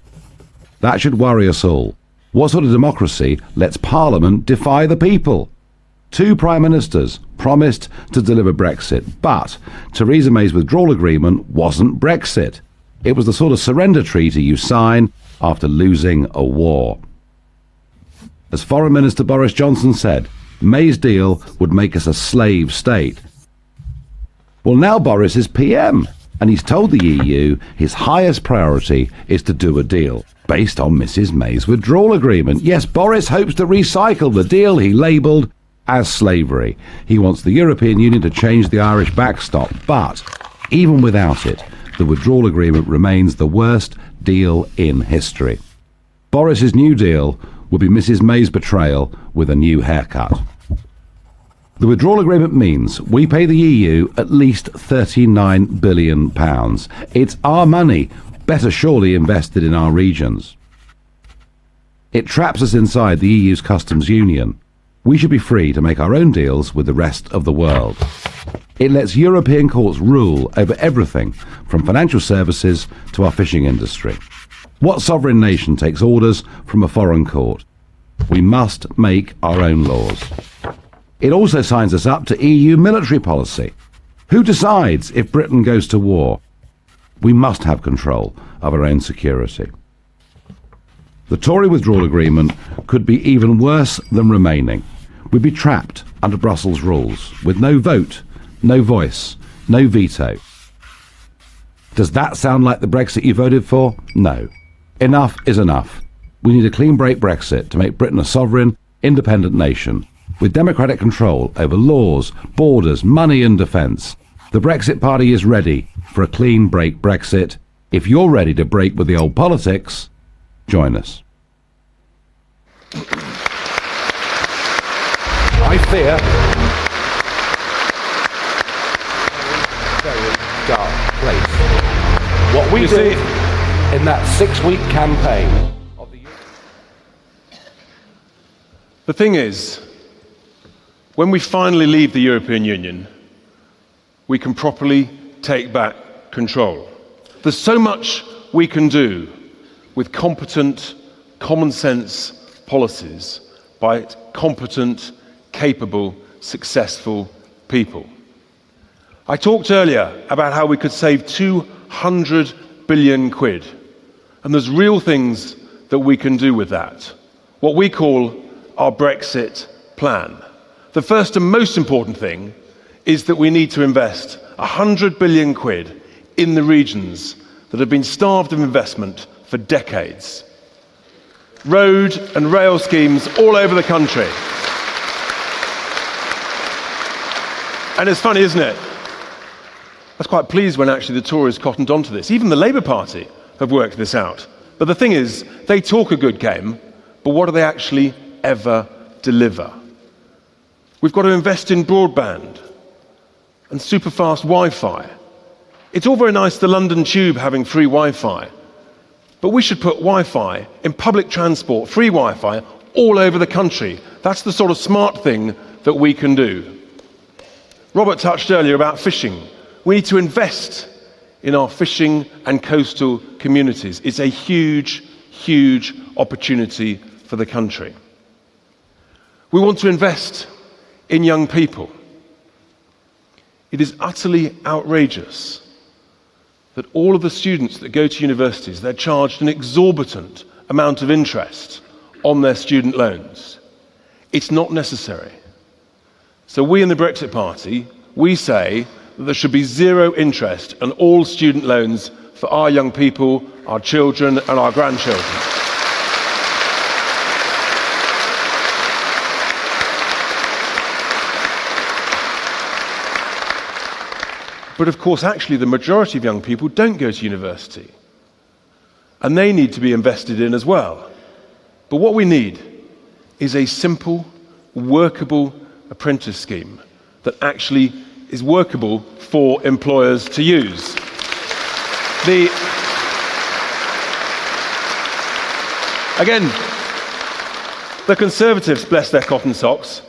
That should worry us all. What sort of democracy lets Parliament defy the people? 2 Prime Ministers promised to deliver Brexit, but Theresa May's withdrawal agreement wasn't Brexit. It was the sort of surrender treaty you sign after losing a war. As Foreign Minister Boris Johnson said, May's deal would make us a slave state. Well, now Boris is PM, and he's told the EU his highest priority is to do a deal based on Mrs May's withdrawal agreement. Yes, Boris hopes to recycle the deal he labelled as slavery. He wants the European Union to change the Irish backstop, but even without it, the withdrawal agreement remains the worst deal in history. Boris's new deal will be Mrs May's betrayal with a new haircut. The withdrawal agreement means we pay the EU at least £39 billion. It's our money, better surely invested in our regions. It traps us inside the EU's customs union. We should be free to make our own deals with the rest of the world. It lets European courts rule over everything from financial services to our fishing industry. What sovereign nation takes orders from a foreign court? We must make our own laws. It also signs us up to EU military policy. Who decides if Britain goes to war? We must have control of our own security. The Tory withdrawal agreement could be even worse than remaining. We'd be trapped under Brussels rules with no vote, no voice, no veto. Does that sound like the Brexit you voted for? No. Enough is enough. We need a clean break Brexit to make Britain a sovereign, independent nation with democratic control over laws, borders, money and defence. The Brexit Party is ready for a clean break Brexit. If you're ready to break with the old politics, join us. I fear very dark place. What we did in that 6-week campaign of The thing is, when we finally leave the European Union, we can properly take back control. There's so much we can do with competent, common sense policies by competent, capable, successful people. I talked earlier about how we could save 200 billion quid, and there's real things that we can do with that. What we call our Brexit plan. The first and most important thing is that we need to invest 100 billion quid in the regions that have been starved of investment for decades. Road and rail schemes all over the country. And it's funny, isn't it? I was quite pleased when actually the Tories cottoned onto this. Even the Labour Party have worked this out. But the thing is, they talk a good game, but what do they actually ever deliver? We've got to invest in broadband and super-fast Wi-Fi. It's all very nice, the London Tube having free Wi-Fi, but we should put Wi-Fi in public transport, free Wi-Fi, all over the country. That's the sort of smart thing that we can do. Robert touched earlier about fishing. We need to invest in our fishing and coastal communities. It's a huge, huge opportunity for the country. We want to invest in young people. It is utterly outrageous that all of the students that go to universities, they're charged an exorbitant amount of interest on their student loans. It's not necessary. So we in the Brexit Party, we say that there should be zero interest on all student loans for our young people, our children and our grandchildren. But of course, actually, the majority of young people don't go to university. And they need to be invested in as well. But what we need is a simple, workable apprentice scheme that actually is workable for employers to use. Again, the Conservatives, bless their cotton socks,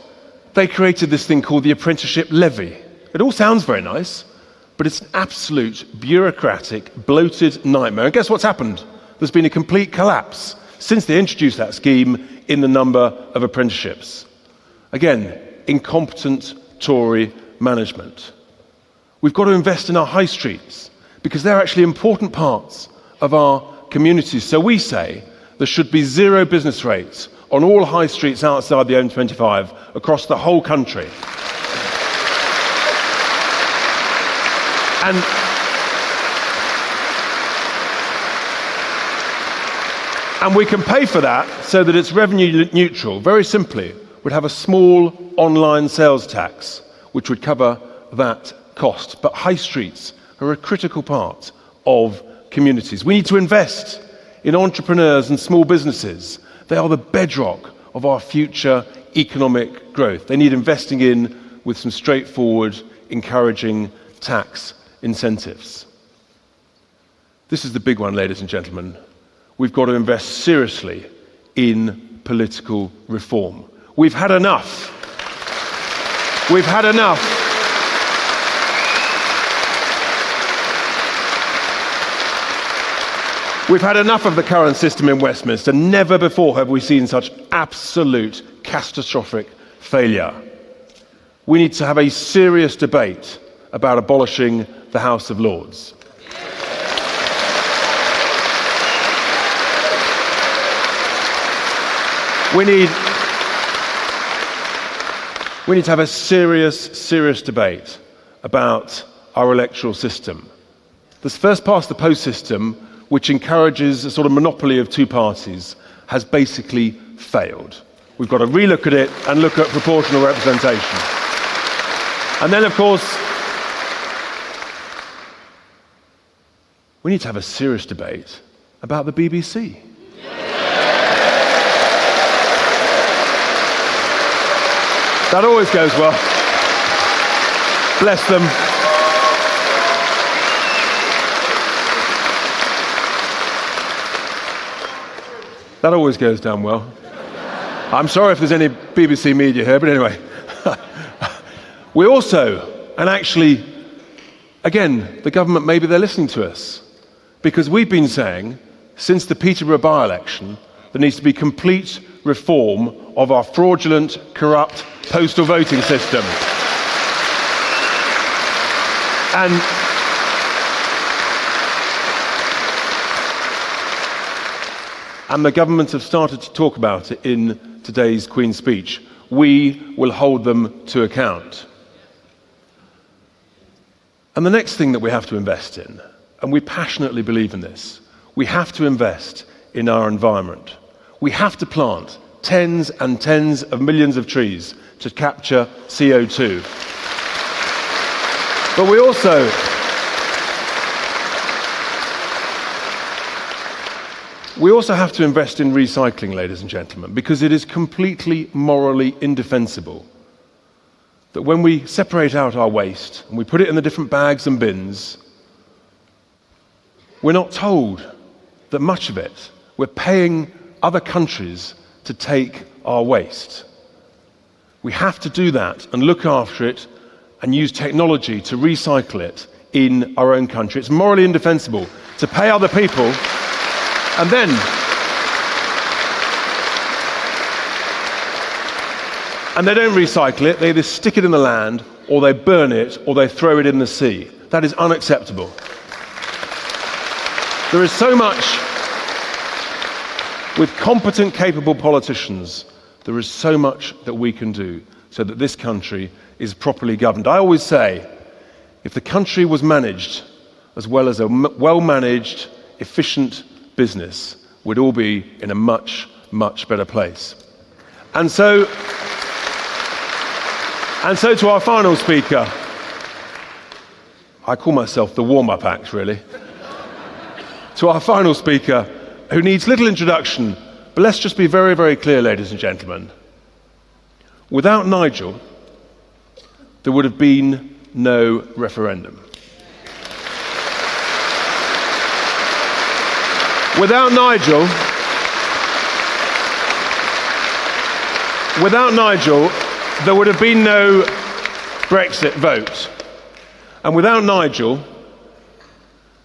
they created this thing called the apprenticeship levy. It all sounds very nice, but it's an absolute bureaucratic, bloated nightmare. And guess what's happened? There's been a complete collapse since they introduced that scheme in the number of apprenticeships. Again, incompetent Tory management. We've got to invest in our high streets because they're actually important parts of our communities. So we say there should be zero business rates on all high streets outside the M25 across the whole country. And we can pay for that so that it's revenue neutral. Very simply, we'd have a small online sales tax which would cover that cost. But high streets are a critical part of communities. We need to invest in entrepreneurs and small businesses. They are the bedrock of our future economic growth. They need investing in with some straightforward, encouraging tax incentives. This is the big one, ladies and gentlemen. We've got to invest seriously in political reform. We've had enough. We've had enough. We've had enough of the current system in Westminster. Never before have we seen such absolute catastrophic failure. We need to have a serious debate about abolishing the House of Lords. We need to have a serious debate about our electoral system. This first past the post system, which encourages a sort of monopoly of two parties, has basically failed. We've got to relook at it and look at proportional representation. And then, of course, we need to have a serious debate about the BBC. That always goes well. Bless them. That always goes down well. I'm sorry if there's any BBC media here, but anyway. We also, and actually, again, the government, maybe they're listening to us, because we've been saying, since the Peterborough by-election, there needs to be complete reform of our fraudulent, corrupt postal voting system. And the government have started to talk about it in today's Queen's speech. We will hold them to account. And the next thing that we have to invest in, and we passionately believe in this, we have to invest in our environment. We have to plant tens and tens of millions of trees to capture CO2. But we also have to invest in recycling, ladies and gentlemen, because it is completely morally indefensible that when we separate out our waste and we put it in the different bags and bins, we're not told that much of it we're paying other countries to take our waste. We have to do that and look after it and use technology to recycle it in our own country. It's morally indefensible to pay other people and then they don't recycle it, they either stick it in the land or they burn it or they throw it in the sea. That is unacceptable. There is so much, with competent, capable politicians, there is so much that we can do so that this country is properly governed. I always say, if the country was managed as well as a well-managed, efficient business, we'd all be in a much, much better place. And so to our final speaker, I call myself the warm-up act, really. To our final speaker, who needs little introduction, but let's just be very, very clear, ladies and gentlemen. Without Nigel, there would have been no referendum. Without Nigel, there would have been no Brexit vote. And without Nigel,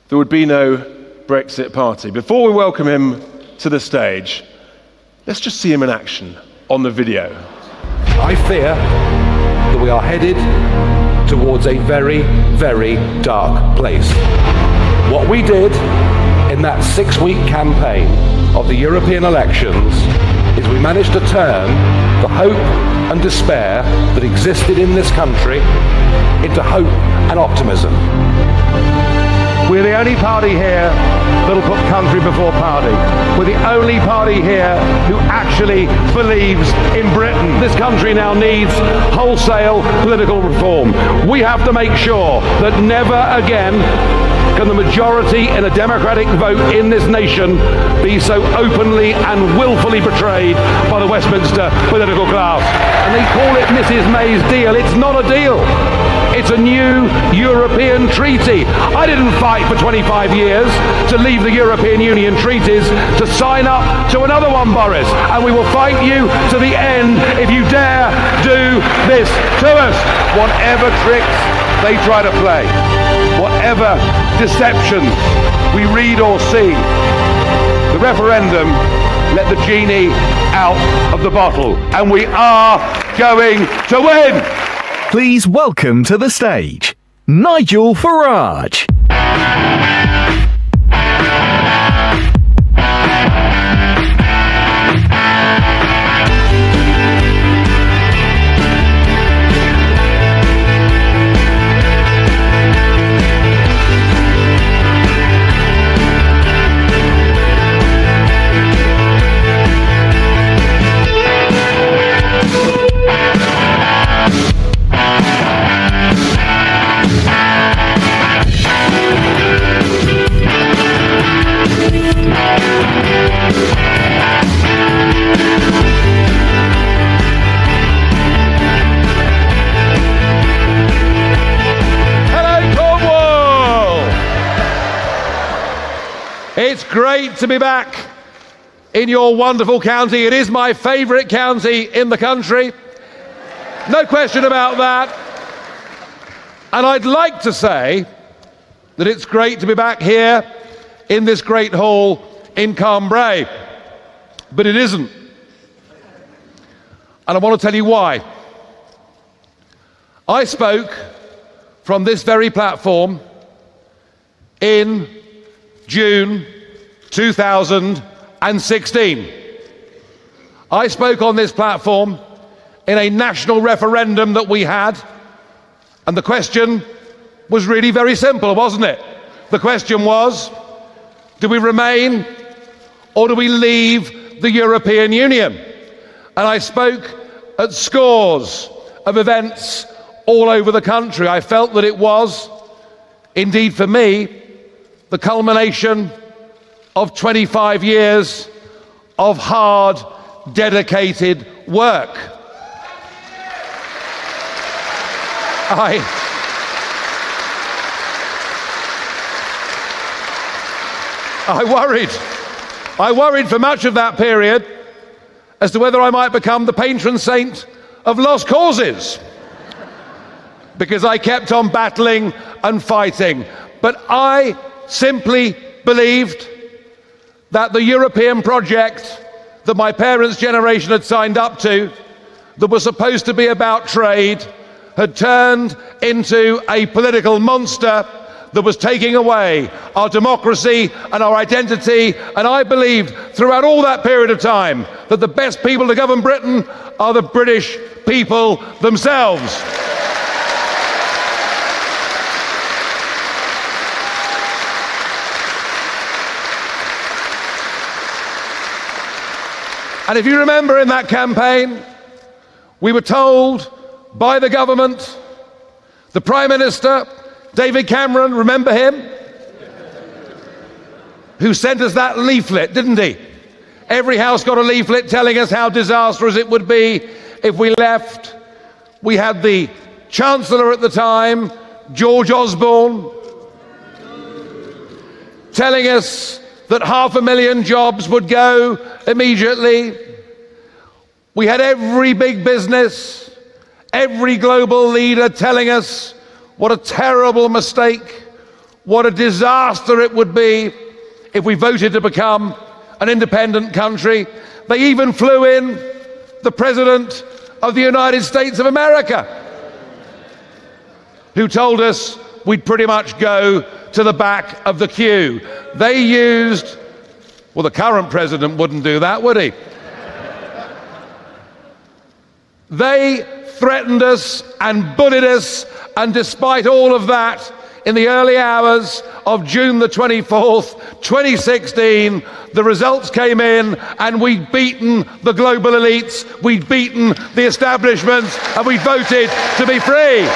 there would be no Brexit Party. Before we welcome him to the stage, let's just see him in action on the video. I fear that we are headed towards a very, very dark place. What we did in that 6-week campaign of the European elections is we managed to turn the hope and despair that existed in this country into hope and optimism. We're the only party here that'll put country before party. We're the only party here who actually believes in Britain. This country now needs wholesale political reform. We have to make sure that never again can the majority in a democratic vote in this nation be so openly and willfully betrayed by the Westminster political class? And they call it Mrs. May's deal. It's not a deal. It's a new European treaty. I didn't fight for 25 years to leave the European Union treaties to sign up to another one, Boris. And we will fight you to the end if you dare do this to us. Whatever tricks they try to play, whatever deception we read or see, the referendum let the genie out of the bottle. And we are going to win. Please welcome to the stage, Nigel Farage. It's great to be back in your wonderful county. It is my favourite county in the country. No question about that. And I'd like to say that it's great to be back here in this great hall in Carn Brea. But it isn't. And I want to tell you why. I spoke from this very platform in June 2016. I spoke on this platform in a national referendum that we had, and the question was really very simple, wasn't it? The question was, do we remain or do we leave the European Union? And I spoke at scores of events all over the country. I felt that it was, indeed for me, the culmination of 25 years of hard, dedicated work. I worried for much of that period as to whether I might become the patron saint of lost causes, because I kept on battling and fighting. But I simply believed that the European project that my parents' generation had signed up to, that was supposed to be about trade, had turned into a political monster that was taking away our democracy and our identity. And I believed throughout all that period of time that the best people to govern Britain are the British people themselves. And if you remember, in that campaign, we were told by the government, the Prime Minister, David Cameron, remember him? Who sent us that leaflet, didn't he? Every house got a leaflet telling us how disastrous it would be if we left. We had the Chancellor at the time, George Osborne, telling us that 500,000 jobs would go immediately. We had every big business, every global leader telling us what a terrible mistake, what a disaster it would be if we voted to become an independent country. They even flew in the President of the United States of America, who told us we'd pretty much go to the back of the queue. They used, well, the current president wouldn't do that, would he? They threatened us and bullied us, and despite all of that, in the early hours of June the 24th, 2016, the results came in and we'd beaten the global elites, we'd beaten the establishments, and we voted to be free.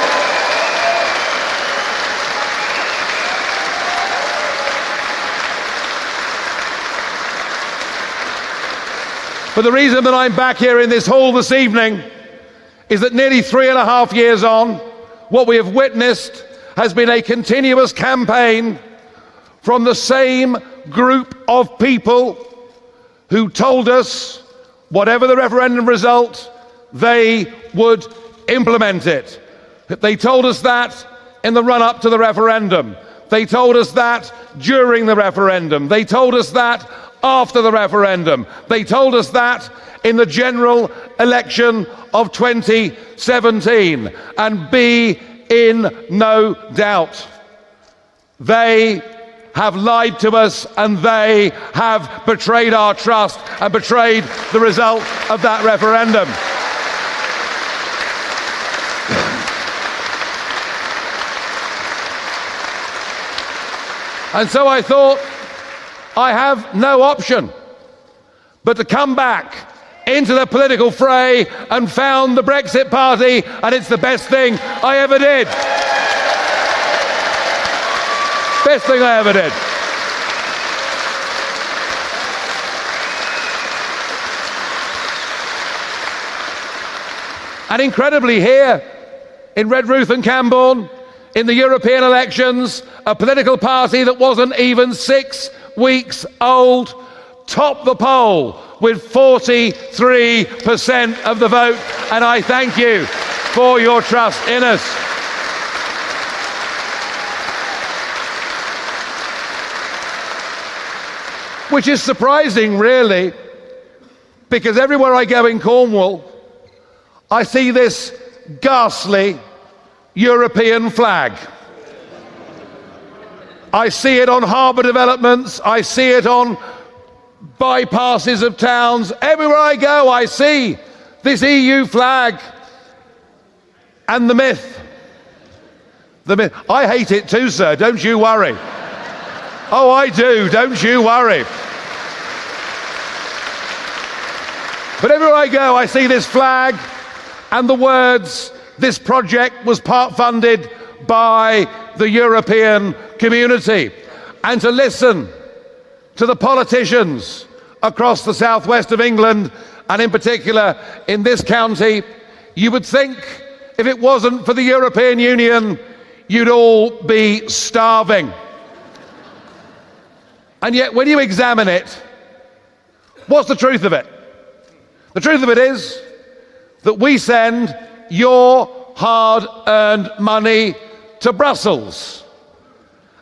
But the reason that I'm back here in this hall this evening is that nearly 3.5 years on, what we have witnessed has been a continuous campaign from the same group of people who told us, whatever the referendum result, they would implement it. They told us that in the run-up to the referendum. They told us that during the referendum. They told us that after the referendum. They told us that in the general election of 2017. And be in no doubt, they have lied to us and they have betrayed our trust and betrayed the result of that referendum. And so I thought, I have no option but to come back into the political fray and found the Brexit Party, and it's the best thing I ever did. Best thing I ever did. And incredibly here, in Redruth and Camborne, in the European elections, a political party that wasn't even 6 weeks old topped the poll with 43% of the vote, and I thank you for your trust in us. Which is surprising, really, because everywhere I go in Cornwall, I see this ghastly European flag. I see it on harbour developments, I see it on bypasses of towns. Everywhere I go, I see this EU flag. And the myth. I hate it too, sir, don't you worry. Oh, I do, don't you worry. But everywhere I go, I see this flag and the words, this project was part funded by the European community. And to listen to the politicians across the southwest of England, and in particular in this county, you would think if it wasn't for the European Union, you'd all be starving. And yet when you examine it, what's the truth of it? The truth of it is that we send your hard-earned money to Brussels,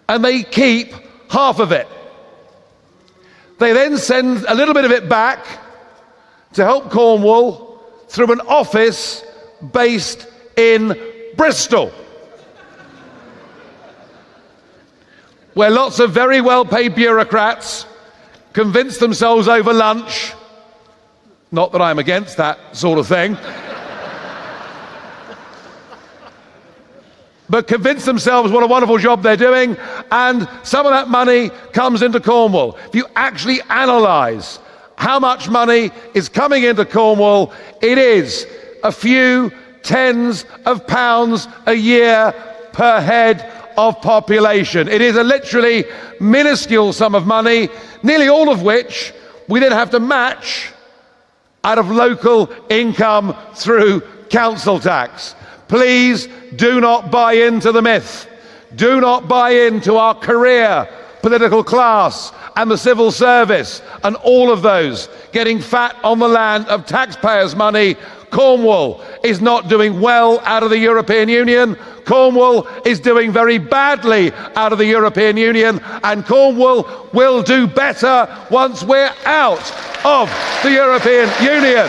and they keep half of it. They then send a little bit of it back to help Cornwall through an office based in Bristol, where lots of very well-paid bureaucrats convince themselves over lunch, not that I'm against that sort of thing, but convince themselves what a wonderful job they're doing, and some of that money comes into Cornwall. If you actually analyse how much money is coming into Cornwall, it is a few tens of pounds a year per head of population. It is a literally minuscule sum of money, nearly all of which we then have to match out of local income through council tax. Please do not buy into the myth. Do not buy into our career political class and the civil service and all of those getting fat on the land of taxpayers' money. Cornwall is not doing well out of the European Union. Cornwall is doing very badly out of the European Union, and Cornwall will do better once we're out of the European Union.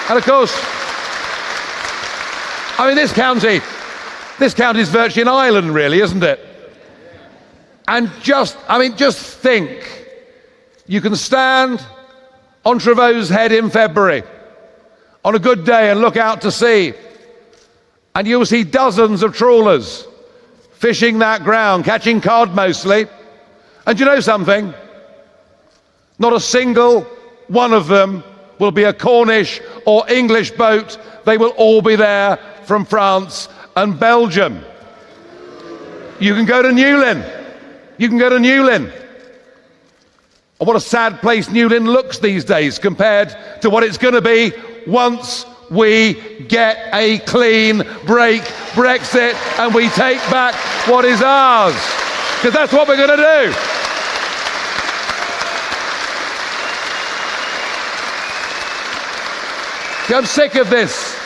And of course, I mean, this county is virtually an island, really, isn't it? And just think, you can stand on Trevose Head in February on a good day and look out to sea, and you'll see dozens of trawlers fishing that ground, catching cod mostly. And you know something? Not a single one of them will be a Cornish or English boat. They will all be there from France and Belgium. You can go to Newlyn. You can go to Newlyn. And what a sad place Newlyn looks these days compared to what it's going to be once we get a clean break Brexit and we take back what is ours. Because that's what we're going to do. See, I'm sick of this.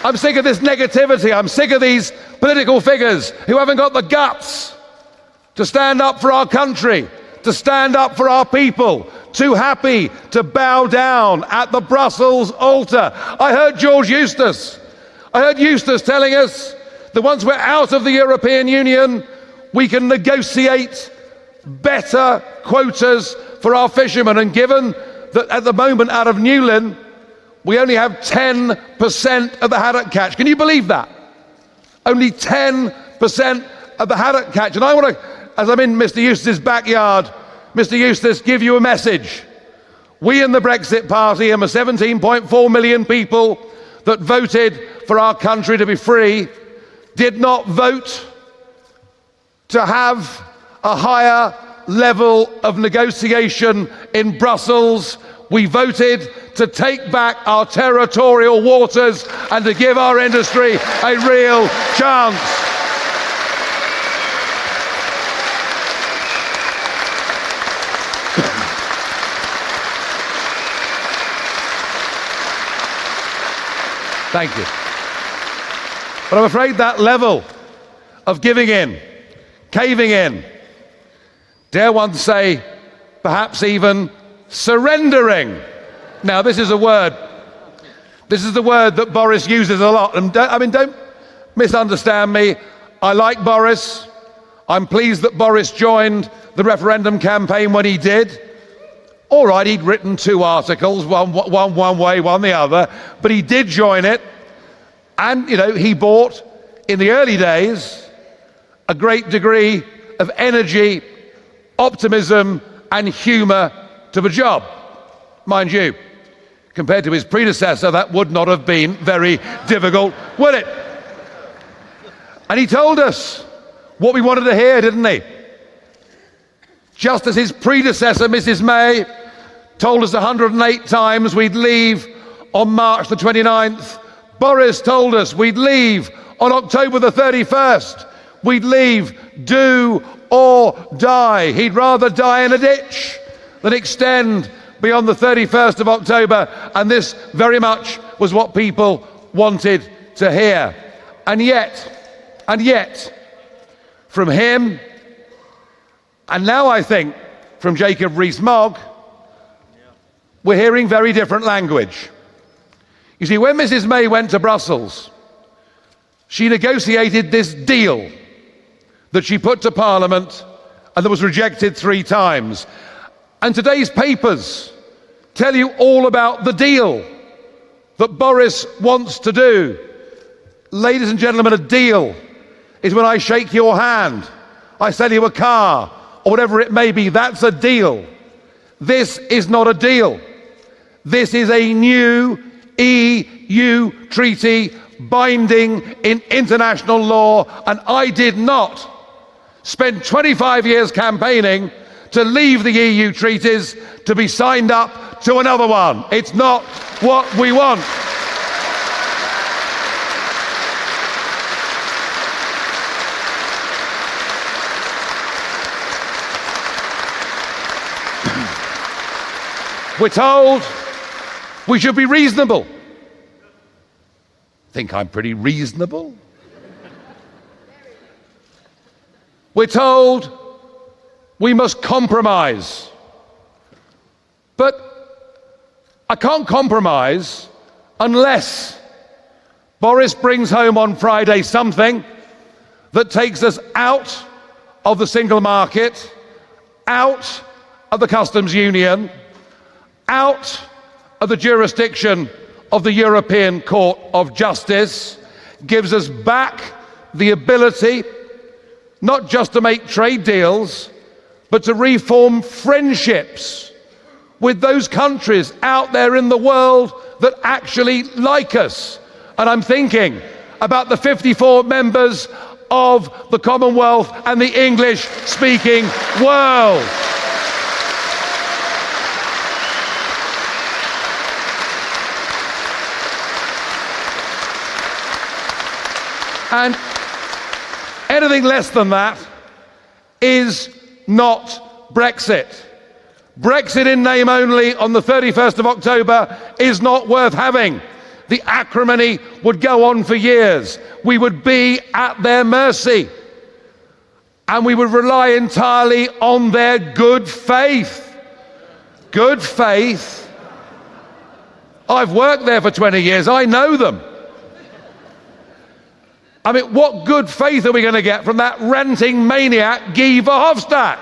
I'm sick of this negativity. I'm sick of these political figures who haven't got the guts to stand up for our country, to stand up for our people, too happy to bow down at the Brussels altar. I heard George Eustace. I heard Eustace telling us that once we're out of the European Union, we can negotiate better quotas for our fishermen. And given that at the moment out of Newlyn, we only have 10% of the haddock catch. Can you believe that? Only 10% of the haddock catch. And I want to, as I'm in Mr. Eustace's backyard, Mr. Eustace, give you a message. We in the Brexit Party and the 17.4 million people that voted for our country to be free did not vote to have a higher level of negotiation in Brussels. We voted to take back our territorial waters and to give our industry a real chance. Thank you. But I'm afraid that level of giving in, caving in, dare one say, perhaps even surrendering. Now, this is a word. This is the word that Boris uses a lot. And don't misunderstand me. I like Boris. I'm pleased that Boris joined the referendum campaign when he did. All right, he'd written 2 articles, one way, one the other, but he did join it. And, he brought, in the early days, a great degree of energy, optimism, and humour to the job. Mind you, compared to his predecessor, that would not have been very difficult, would it? And he told us what we wanted to hear, didn't he? Just as his predecessor, Mrs. May, told us 108 times we'd leave on March the 29th, Boris told us we'd leave on October the 31st. We'd leave, do or die. He'd rather die in a ditch than extend beyond the 31st of October, and this very much was what people wanted to hear. And yet, from him, and now I think from Jacob Rees-Mogg, we're hearing very different language. You see, when Mrs. May went to Brussels, she negotiated this deal that she put to Parliament and that was rejected 3 times. And today's papers tell you all about the deal that Boris wants to do. Ladies and gentlemen, a deal is when I shake your hand, I sell you a car, or whatever it may be. That's a deal. This is not a deal. This is a new EU treaty binding in international law, and I did not spend 25 years campaigning to leave the EU treaties to be signed up to another one. It's not what we want. We're told we should be reasonable. Think I'm pretty reasonable? We're told we must compromise. But I can't compromise unless Boris brings home on Friday something that takes us out of the single market, out of the customs union, out of the jurisdiction of the European Court of Justice, gives us back the ability not just to make trade deals, but to reform friendships with those countries out there in the world that actually like us. And I'm thinking about the 54 members of the Commonwealth and the English-speaking world. And anything less than that is not Brexit. Brexit in name only on the 31st of October is not worth having. The acrimony would go on for years. We would be at their mercy. And we would rely entirely on their good faith. Good faith. I've worked there for 20 years. I know them. I mean, what good faith are we going to get from that ranting maniac, Guy Verhofstadt?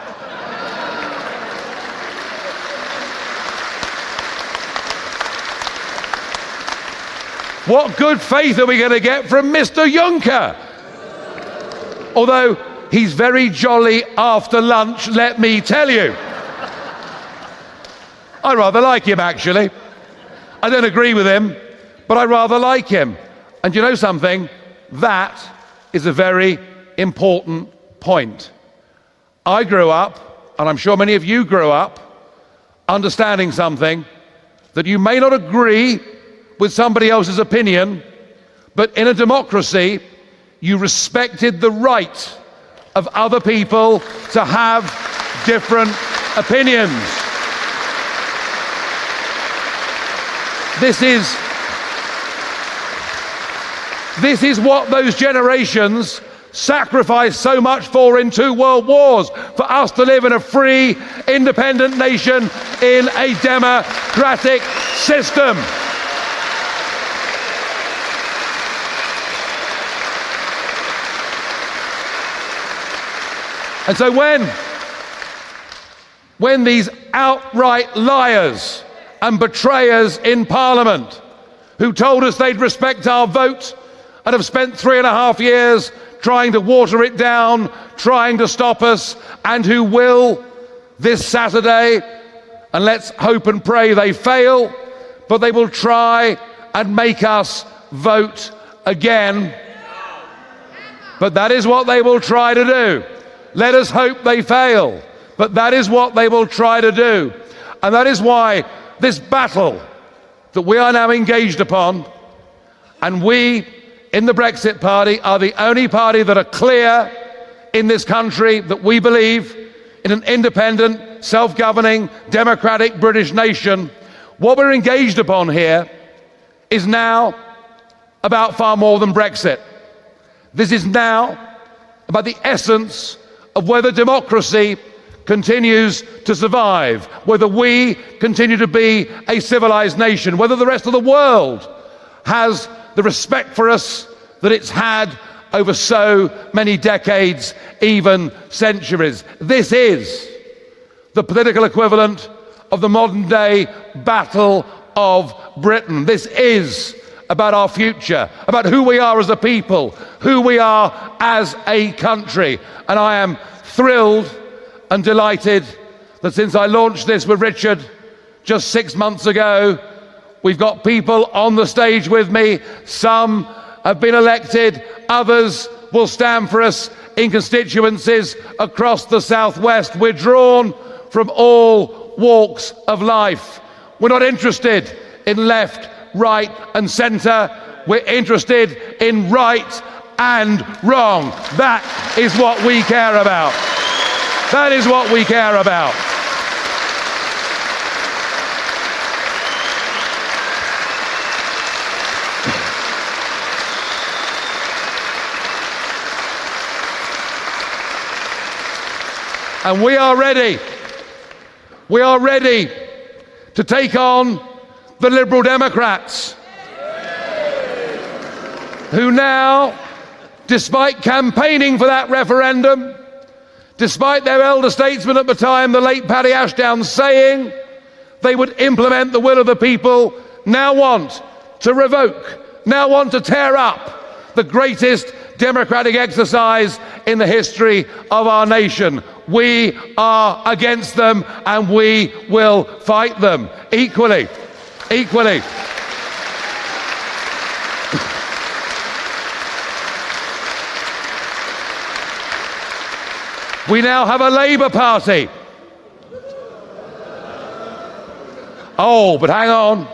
What good faith are we going to get from Mr. Juncker? Although he's very jolly after lunch, let me tell you. I rather like him, actually. I don't agree with him, but I rather like him. And you know something? That is a very important point. I grew up, and I'm sure many of you grew up, understanding something, that you may not agree with somebody else's opinion, but in a democracy, you respected the right of other people to have different opinions. This is what those generations sacrificed so much for in 2 world wars, for us to live in a free, independent nation in a democratic system. And so when these outright liars and betrayers in Parliament, who told us they'd respect our vote and have spent 3.5 years trying to water it down, trying to stop us, and who will this Saturday, and let's hope and pray they fail, but they will try and make us vote again. But that is what they will try to do. Let us hope they fail, but that is what they will try to do. And that is why this battle that we are now engaged upon, and we in the Brexit Party are the only party that are clear in this country that we believe in an independent, self-governing, democratic British nation. What we're engaged upon here is now about far more than Brexit. This is now about the essence of whether democracy continues to survive, whether we continue to be a civilized nation, whether the rest of the world has the respect for us that it's had over so many decades, even centuries. This is the political equivalent of the modern day Battle of Britain. This is about our future, about who we are as a people, who we are as a country. And I am thrilled and delighted that since I launched this with Richard just 6 months ago, we've got people on the stage with me. Some have been elected, others will stand for us in constituencies across the southwest. We're drawn from all walks of life. We're not interested in left, right and centre. We're interested in right and wrong. That is what we care about. That is what we care about. And we are ready. We are ready to take on the Liberal Democrats, who now, despite campaigning for that referendum, despite their elder statesman at the time, the late Paddy Ashdown, saying they would implement the will of the people, now want to revoke, now want to tear up the greatest democratic exercise in the history of our nation. We are against them and we will fight them equally. Equally. We now have a Labour Party. Oh, but hang on.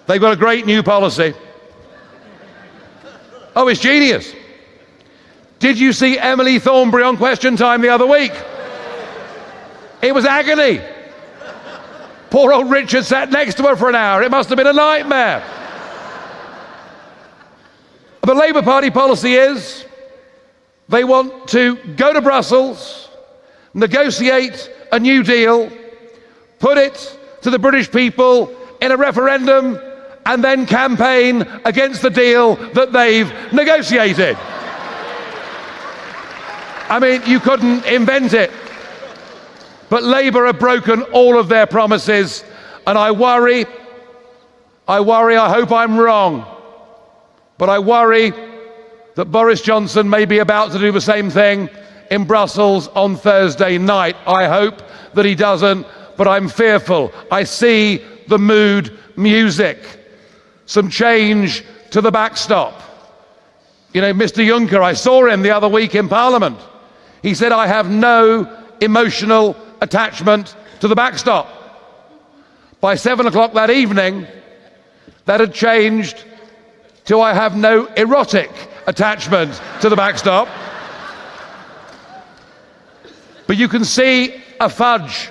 They've got a great new policy. Oh, it's genius. Did you see Emily Thornberry on Question Time the other week? It was agony. Poor old Richard sat next to her for an hour. It must have been a nightmare. The Labour Party policy is they want to go to Brussels, negotiate a new deal, put it to the British people in a referendum, and then campaign against the deal that they've negotiated. I mean, you couldn't invent it. But Labour have broken all of their promises, and I worry, I hope I'm wrong, but I worry that Boris Johnson may be about to do the same thing in Brussels on Thursday night. I hope that he doesn't, but I'm fearful. I see the mood music. Some change to the backstop. You know, Mr. Juncker, I saw him the other week in Parliament. He said, I have no emotional attachment to the backstop. By 7 o'clock that evening, that had changed to I have no erotic attachment to the backstop. But you can see a fudge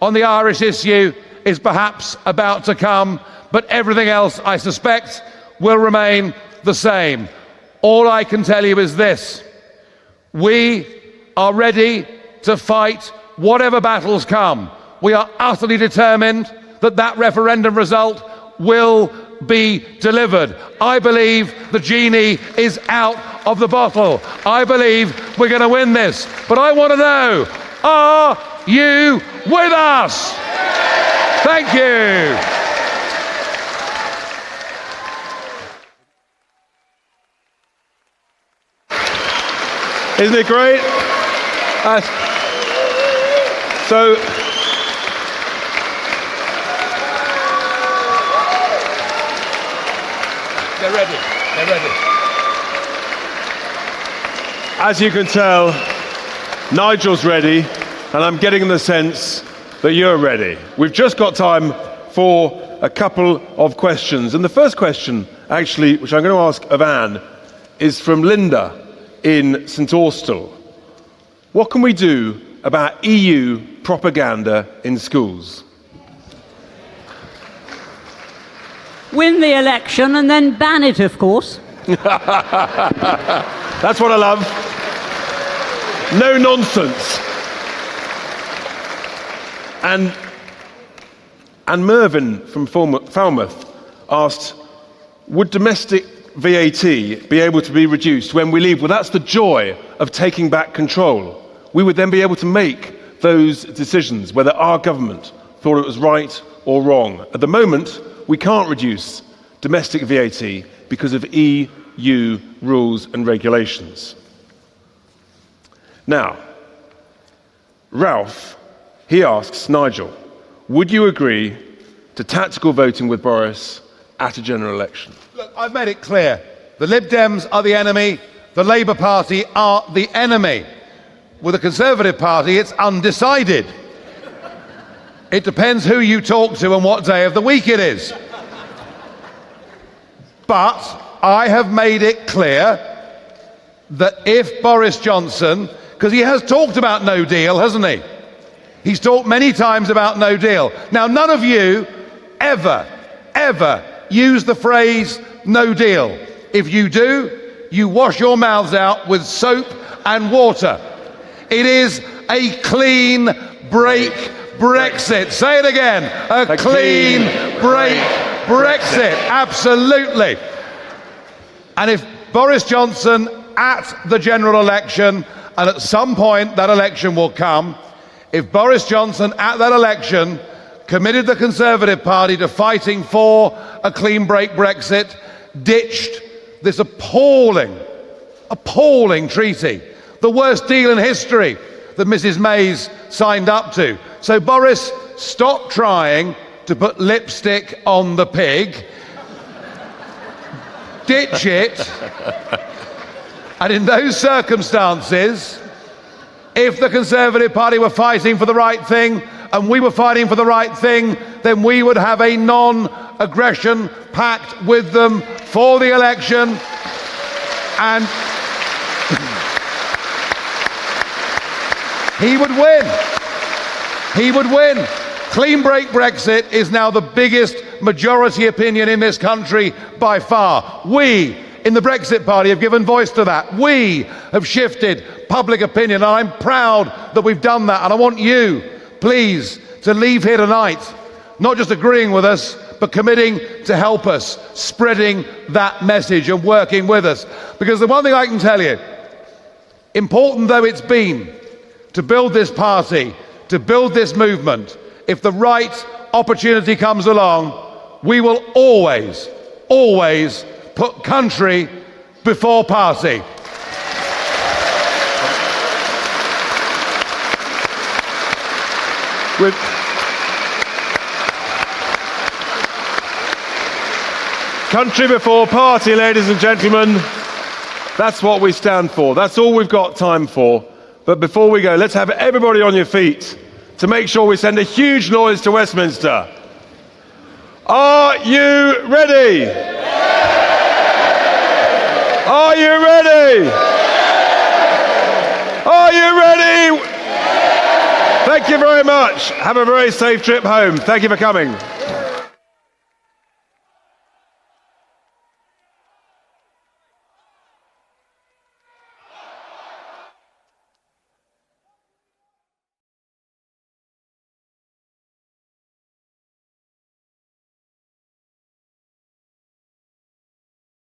on the Irish issue is perhaps about to come, but everything else, I suspect, will remain the same. All I can tell you is this: we are ready to fight whatever battles come. We are utterly determined that that referendum result will be delivered. I believe the genie is out of the bottle. I believe we're going to win this. But I want to know, are you with us? Thank you. Isn't it great? So, they're ready. They're ready. as you can tell, Nigel's ready, and I'm getting the sense that you're ready. We've just got time for a couple of questions. And the first question, actually, which I'm going to ask of Anne, is from Linda in St Austell. What can we do about EU propaganda in schools? Win the election and then ban it, of course. That's what I love. No nonsense. And Mervyn from Falmouth asked, would domestic VAT be able to be reduced when we leave? Well, that's the joy of taking back control. We would then be able to make those decisions, whether our government thought it was right or wrong. At the moment, we can't reduce domestic VAT because of EU rules and regulations. Now, Ralph, he asks Nigel, would you agree to tactical voting with Boris at a general election? Look, I've made it clear. The Lib Dems are the enemy. The Labour Party are the enemy. With the Conservative Party, it's undecided. It depends who you talk to and what day of the week it is. But I have made it clear that if Boris Johnson, because he has talked about no deal, hasn't he? He's talked many times about no deal. Now, none of you ever use the phrase no deal. If you do, you wash your mouths out with soap and water. It is a clean break Brexit. Say it again. A clean break Brexit. Absolutely. And if Boris Johnson at the general election, and at some point that election will come, if Boris Johnson at that election committed the Conservative Party to fighting for a clean break Brexit, ditched this appalling treaty, the worst deal in history that Mrs May's signed up to. So Boris, stop trying to put lipstick on the pig. Ditch it. And in those circumstances, If the Conservative Party were fighting for the right thing and we were fighting for the right thing, then we would have a non-aggression pact with them for the election. And he would win. He would win. Clean break Brexit is now the biggest majority opinion in this country by far. We in the Brexit Party have given voice to that. We have shifted public opinion, and I'm proud that we've done that. And I want you, please, to leave here tonight not just agreeing with us, but committing to help us spreading that message and working with us. Because the one thing I can tell you, important though it's been to build this party, to build this movement, if the right opportunity comes along, we will always, always put country before party. With country before party, ladies and gentlemen, that's what we stand for. That's all we've got time for. But before we go, let's have everybody on your feet to make sure we send a huge noise to Westminster. Are you ready? Are you ready? Are you ready? Thank you very much. Have a very safe trip home. Thank you for coming.